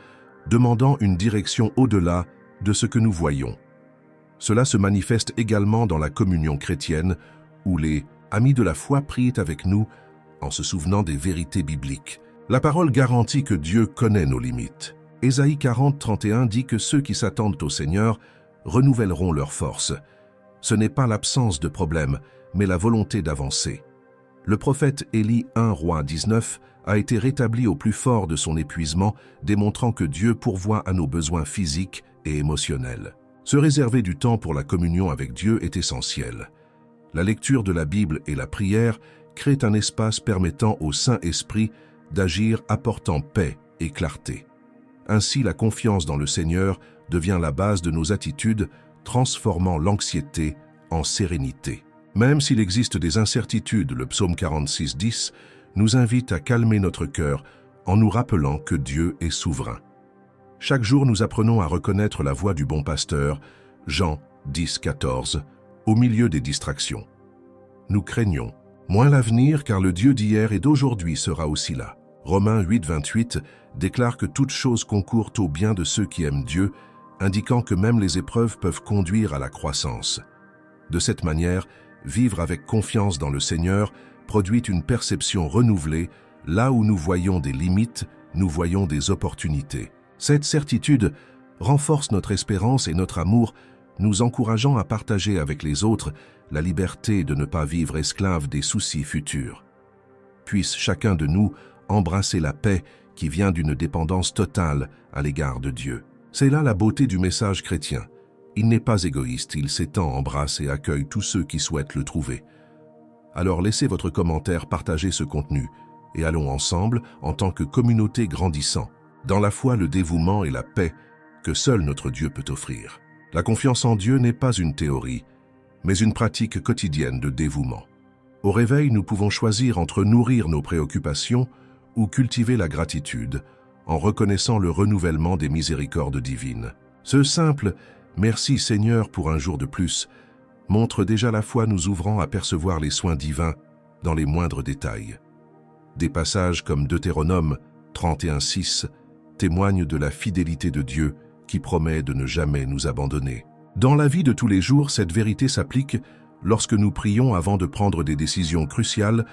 demandant une direction au-delà de ce que nous voyons. Cela se manifeste également dans la communion chrétienne, où les amis de la foi prient avec nous en se souvenant des vérités bibliques. La parole garantit que Dieu connaît nos limites. Ésaïe 40, 31 dit que ceux qui s'attendent au Seigneur renouvelleront leurs forces. Ce n'est pas l'absence de problème, mais la volonté d'avancer. Le prophète Élie 1 Roi 19 a été rétabli au plus fort de son épuisement, démontrant que Dieu pourvoit à nos besoins physiques et émotionnels. Se réserver du temps pour la communion avec Dieu est essentiel. La lecture de la Bible et la prière créent un espace permettant au Saint-Esprit d'agir apportant paix et clarté. Ainsi, la confiance dans le Seigneur devient la base de nos attitudes, transformant l'anxiété en sérénité. Même s'il existe des incertitudes, le psaume 46, 10 nous invite à calmer notre cœur en nous rappelant que Dieu est souverain. Chaque jour, nous apprenons à reconnaître la voix du bon pasteur, Jean 10, 14, au milieu des distractions. Nous craignons moins l'avenir car le Dieu d'hier et d'aujourd'hui sera aussi là. Romains 8, 28 déclare que toute chose concourt au bien de ceux qui aiment Dieu, indiquant que même les épreuves peuvent conduire à la croissance. De cette manière, vivre avec confiance dans le Seigneur produit une perception renouvelée. Là où nous voyons des limites, nous voyons des opportunités. Cette certitude renforce notre espérance et notre amour, nous encourageant à partager avec les autres la liberté de ne pas vivre esclave des soucis futurs. Puisse chacun de nous embrasser la paix qui vient d'une dépendance totale à l'égard de Dieu. C'est là la beauté du message chrétien. Il n'est pas égoïste, il s'étend, embrasse et accueille tous ceux qui souhaitent le trouver. Alors laissez votre commentaire partager ce contenu et allons ensemble, en tant que communauté grandissant, dans la foi, le dévouement et la paix que seul notre Dieu peut offrir. La confiance en Dieu n'est pas une théorie, mais une pratique quotidienne de dévouement. Au réveil, nous pouvons choisir entre nourrir nos préoccupations ou cultiver la gratitude en reconnaissant le renouvellement des miséricordes divines. Ce simple « Merci Seigneur pour un jour de plus » montre déjà la foi nous ouvrant à percevoir les soins divins dans les moindres détails. Des passages comme Deutéronome 31:6 témoignent de la fidélité de Dieu qui promet de ne jamais nous abandonner. Dans la vie de tous les jours, cette vérité s'applique lorsque nous prions avant de prendre des décisions cruciales,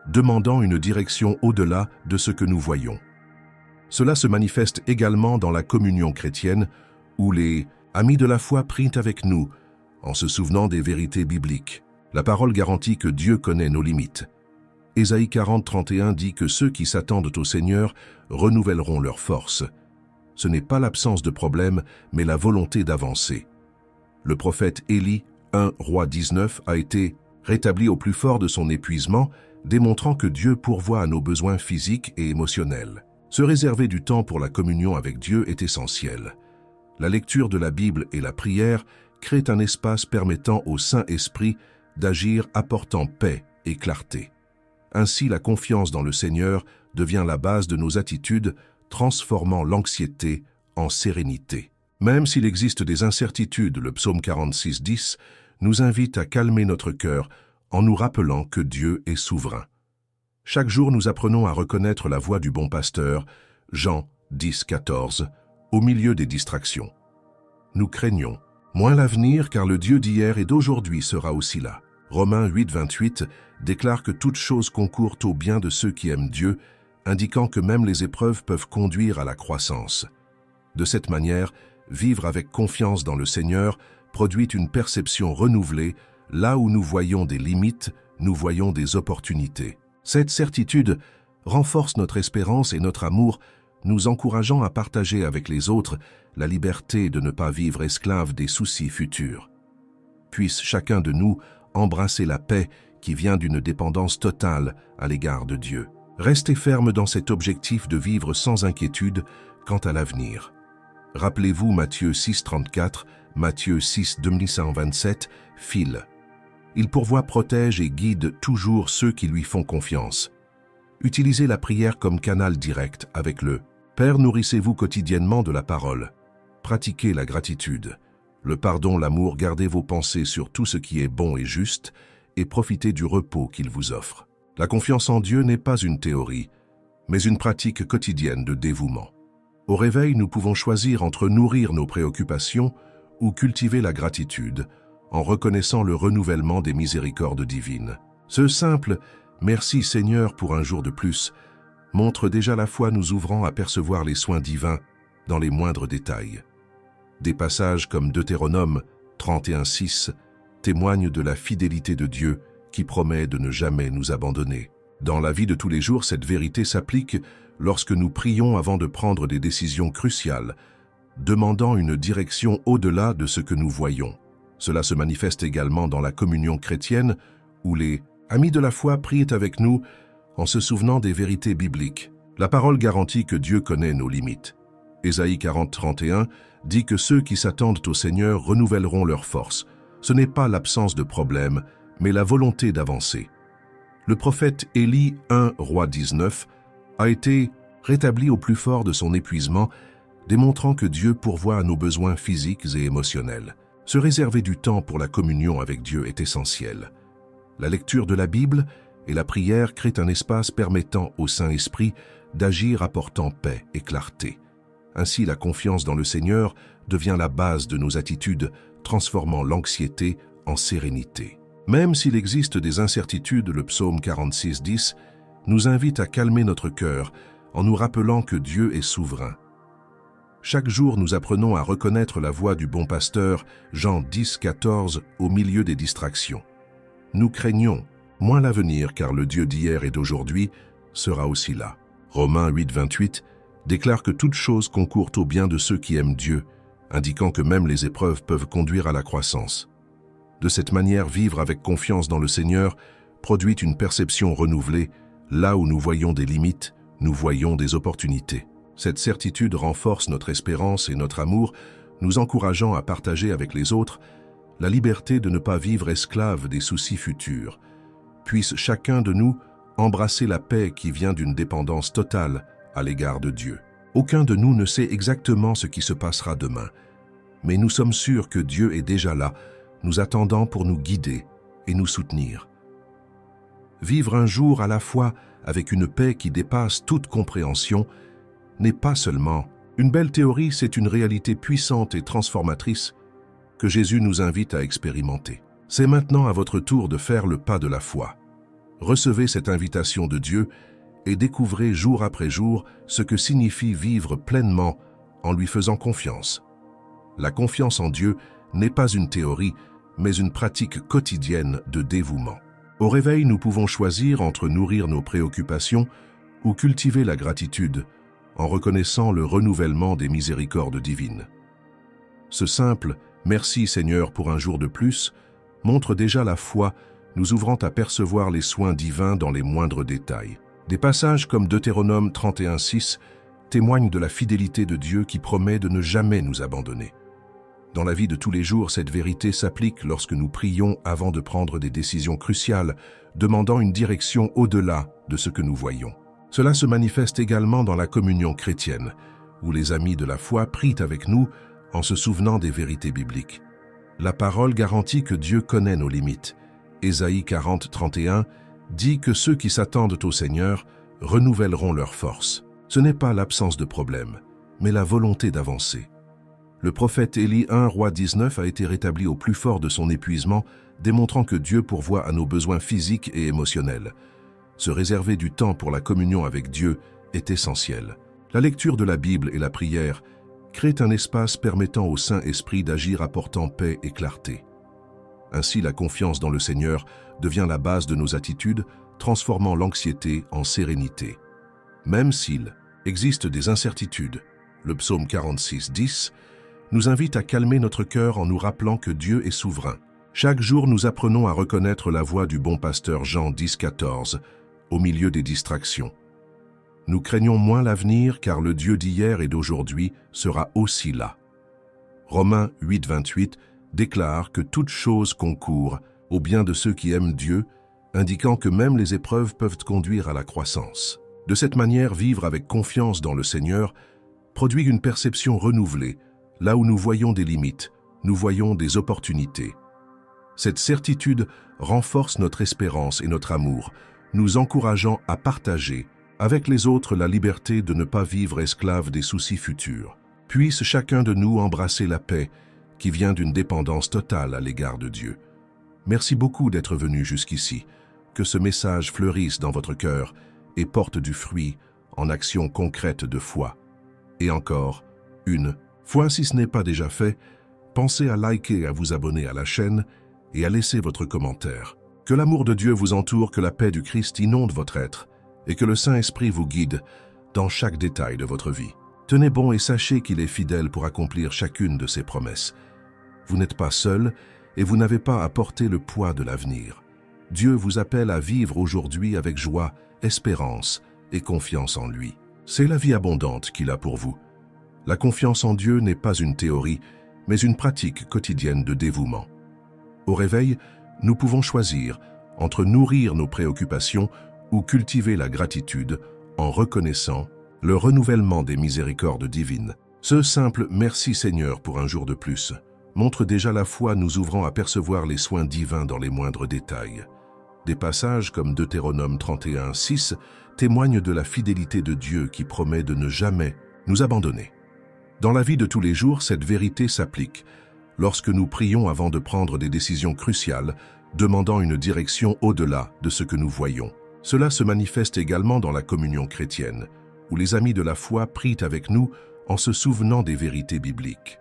demandant une direction au-delà de ce que nous voyons. Cela se manifeste également dans la communion chrétienne, où les amis de la foi prient avec nous, en se souvenant des vérités bibliques. La parole garantit que Dieu connaît nos limites. Ésaïe 40, 31 dit que ceux qui s'attendent au Seigneur renouvelleront leurs forces. Ce n'est pas l'absence de problème, mais la volonté d'avancer. Le prophète Élie 1 Roi 19 a été rétabli au plus fort de son épuisement, démontrant que Dieu pourvoit à nos besoins physiques et émotionnels. Se réserver du temps pour la communion avec Dieu est essentiel. La lecture de la Bible et la prière créent un espace permettant au Saint-Esprit d'agir apportant paix et clarté. Ainsi, la confiance dans le Seigneur devient la base de nos attitudes, transformant l'anxiété en sérénité. Même s'il existe des incertitudes, le psaume 46, 10 nous invite à calmer notre cœur en nous rappelant que Dieu est souverain. Chaque jour, nous apprenons à reconnaître la voix du bon pasteur, Jean 10, 14, au milieu des distractions. Nous craignons moins l'avenir car le Dieu d'hier et d'aujourd'hui sera aussi là. Romains 8, 28 déclare que toute chose concourt au bien de ceux qui aiment Dieu, indiquant que même les épreuves peuvent conduire à la croissance. De cette manière, vivre avec confiance dans le Seigneur produit une perception renouvelée. Là où nous voyons des limites, nous voyons des opportunités. Cette certitude renforce notre espérance et notre amour, nous encourageant à partager avec les autres la liberté de ne pas vivre esclave des soucis futurs. Puisse chacun de nous embrasser la paix qui vient d'une dépendance totale à l'égard de Dieu. Restez ferme dans cet objectif de vivre sans inquiétude quant à l'avenir. Rappelez-vous Matthieu 6, 34, Matthieu 6, 2127, Phil. Il pourvoit, protège et guide toujours ceux qui lui font confiance. Utilisez la prière comme canal direct avec le « Père, nourrissez-vous quotidiennement de la parole ». Pratiquez la gratitude, le pardon, l'amour, gardez vos pensées sur tout ce qui est bon et juste et profitez du repos qu'il vous offre. La confiance en Dieu n'est pas une théorie, mais une pratique quotidienne de dévouement. Au réveil, nous pouvons choisir entre nourrir nos préoccupations ou cultiver la gratitude en reconnaissant le renouvellement des miséricordes divines. Ce simple « Merci Seigneur pour un jour de plus » montre déjà la foi nous ouvrant à percevoir les soins divins dans les moindres détails. Des passages comme Deutéronome 31:6 témoignent de la fidélité de Dieu qui promet de ne jamais nous abandonner. Dans la vie de tous les jours, cette vérité s'applique lorsque nous prions avant de prendre des décisions cruciales, demandant une direction au-delà de ce que nous voyons. Cela se manifeste également dans la communion chrétienne, où les amis de la foi prient avec nous en se souvenant des vérités bibliques. La parole garantit que Dieu connaît nos limites. Ésaïe 40:31 dit que ceux qui s'attendent au Seigneur renouvelleront leur force. Ce n'est pas l'absence de problème, mais la volonté d'avancer. Le prophète Élie 1 Roi 19 a été rétabli au plus fort de son épuisement, démontrant que Dieu pourvoit à nos besoins physiques et émotionnels. Se réserver du temps pour la communion avec Dieu est essentiel. La lecture de la Bible et la prière créent un espace permettant au Saint-Esprit d'agir apportant paix et clarté. Ainsi, la confiance dans le Seigneur devient la base de nos attitudes, transformant l'anxiété en sérénité. Même s'il existe des incertitudes, le psaume 46:10 nous invite à calmer notre cœur en nous rappelant que Dieu est souverain. Chaque jour, nous apprenons à reconnaître la voix du bon pasteur, Jean 10:14, au milieu des distractions. Nous craignons moins l'avenir car le Dieu d'hier et d'aujourd'hui sera aussi là. Romains 8:28 déclare que toute chose concourt au bien de ceux qui aiment Dieu, indiquant que même les épreuves peuvent conduire à la croissance. De cette manière, vivre avec confiance dans le Seigneur produit une perception renouvelée. Là où nous voyons des limites, nous voyons des opportunités. Cette certitude renforce notre espérance et notre amour, nous encourageant à partager avec les autres la liberté de ne pas vivre esclave des soucis futurs. Puisse chacun de nous embrasser la paix qui vient d'une dépendance totale à l'égard de Dieu. Aucun de nous ne sait exactement ce qui se passera demain, mais nous sommes sûrs que Dieu est déjà là, nous attendant pour nous guider et nous soutenir. Vivre un jour à la fois avec une paix qui dépasse toute compréhension n'est pas seulement une belle théorie, c'est une réalité puissante et transformatrice que Jésus nous invite à expérimenter. C'est maintenant à votre tour de faire le pas de la foi. Recevez cette invitation de Dieu et découvrez jour après jour ce que signifie vivre pleinement en lui faisant confiance. La confiance en Dieu n'est pas une théorie, mais une pratique quotidienne de dévouement. Au réveil, nous pouvons choisir entre nourrir nos préoccupations ou cultiver la gratitude en reconnaissant le renouvellement des miséricordes divines. Ce simple « Merci Seigneur pour un jour de plus » montre déjà la foi, nous ouvrant à percevoir les soins divins dans les moindres détails. Des passages comme Deutéronome 31:6 témoignent de la fidélité de Dieu qui promet de ne jamais nous abandonner. Dans la vie de tous les jours, cette vérité s'applique lorsque nous prions avant de prendre des décisions cruciales, demandant une direction au-delà de ce que nous voyons. Cela se manifeste également dans la communion chrétienne, où les amis de la foi prient avec nous en se souvenant des vérités bibliques. La parole garantit que Dieu connaît nos limites. Ésaïe 40:31 dit que ceux qui s'attendent au Seigneur renouvelleront leur force. Ce n'est pas l'absence de problème, mais la volonté d'avancer. Le prophète Élie 1 Roi 19 a été rétabli au plus fort de son épuisement, démontrant que Dieu pourvoit à nos besoins physiques et émotionnels. Se réserver du temps pour la communion avec Dieu est essentiel. La lecture de la Bible et la prière créent un espace permettant au Saint-Esprit d'agir apportant paix et clarté. Ainsi, la confiance dans le Seigneur devient la base de nos attitudes, transformant l'anxiété en sérénité. Même s'il existe des incertitudes, le psaume 46:10 nous invite à calmer notre cœur en nous rappelant que Dieu est souverain. Chaque jour, nous apprenons à reconnaître la voix du bon pasteur Jean 10:14 au milieu des distractions. Nous craignons moins l'avenir car le Dieu d'hier et d'aujourd'hui sera aussi là. Romains 8:28 déclare que toute chose concourt au bien de ceux qui aiment Dieu, indiquant que même les épreuves peuvent conduire à la croissance. De cette manière, vivre avec confiance dans le Seigneur produit une perception renouvelée. Là où nous voyons des limites, nous voyons des opportunités. Cette certitude renforce notre espérance et notre amour, nous encourageant à partager avec les autres la liberté de ne pas vivre esclave des soucis futurs. Puisse chacun de nous embrasser la paix qui vient d'une dépendance totale à l'égard de Dieu. Merci beaucoup d'être venu jusqu'ici. Que ce message fleurisse dans votre cœur et porte du fruit en actions concrètes de foi. Et encore, une fois si ce n'est pas déjà fait, pensez à liker et à vous abonner à la chaîne et à laisser votre commentaire. Que l'amour de Dieu vous entoure, que la paix du Christ inonde votre être et que le Saint-Esprit vous guide dans chaque détail de votre vie. Tenez bon et sachez qu'il est fidèle pour accomplir chacune de ses promesses. Vous n'êtes pas seul et vous n'avez pas à porter le poids de l'avenir. Dieu vous appelle à vivre aujourd'hui avec joie, espérance et confiance en lui. C'est la vie abondante qu'il a pour vous. La confiance en Dieu n'est pas une théorie, mais une pratique quotidienne de dévouement. Au réveil, nous pouvons choisir entre nourrir nos préoccupations ou cultiver la gratitude en reconnaissant le renouvellement des miséricordes divines. Ce simple « Merci Seigneur pour un jour de plus » montre déjà la foi nous ouvrant à percevoir les soins divins dans les moindres détails. Des passages comme Deutéronome 31:6 témoignent de la fidélité de Dieu qui promet de ne jamais nous abandonner. Dans la vie de tous les jours, cette vérité s'applique lorsque nous prions avant de prendre des décisions cruciales, demandant une direction au-delà de ce que nous voyons. Cela se manifeste également dans la communion chrétienne, où les amis de la foi prient avec nous en se souvenant des vérités bibliques.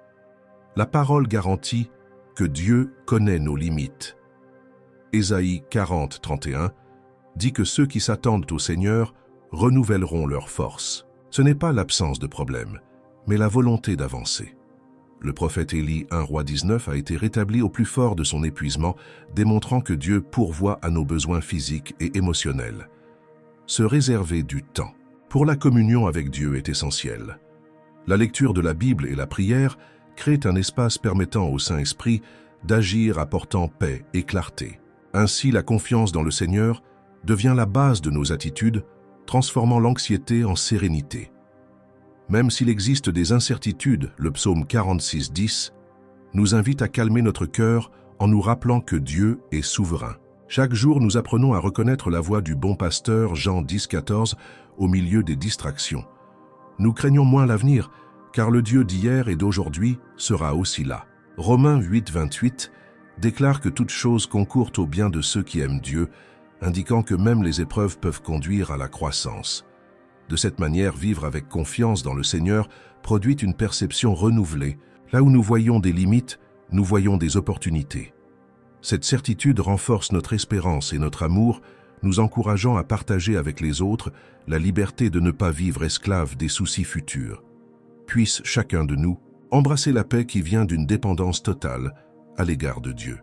La parole garantit que Dieu connaît nos limites. Ésaïe 40:31 dit que ceux qui s'attendent au Seigneur renouvelleront leurs forces. Ce n'est pas l'absence de problème, mais la volonté d'avancer. Le prophète Élie, 1 Roi 19, a été rétabli au plus fort de son épuisement, démontrant que Dieu pourvoit à nos besoins physiques et émotionnels. Se réserver du temps pour la communion avec Dieu est essentiel. La lecture de la Bible et la prière créent un espace permettant au Saint-Esprit d'agir apportant paix et clarté. Ainsi, la confiance dans le Seigneur devient la base de nos attitudes, transformant l'anxiété en sérénité. Même s'il existe des incertitudes, le psaume 46:10 nous invite à calmer notre cœur en nous rappelant que Dieu est souverain. Chaque jour, nous apprenons à reconnaître la voix du bon pasteur, Jean 10:14, au milieu des distractions. Nous craignons moins l'avenir, car le Dieu d'hier et d'aujourd'hui sera aussi là. Romains 8:28 déclare que toute chose concourt au bien de ceux qui aiment Dieu, indiquant que même les épreuves peuvent conduire à la croissance. De cette manière, vivre avec confiance dans le Seigneur produit une perception renouvelée. Là où nous voyons des limites, nous voyons des opportunités. Cette certitude renforce notre espérance et notre amour, nous encourageant à partager avec les autres la liberté de ne pas vivre esclave des soucis futurs. Puisse chacun de nous embrasser la paix qui vient d'une dépendance totale à l'égard de Dieu.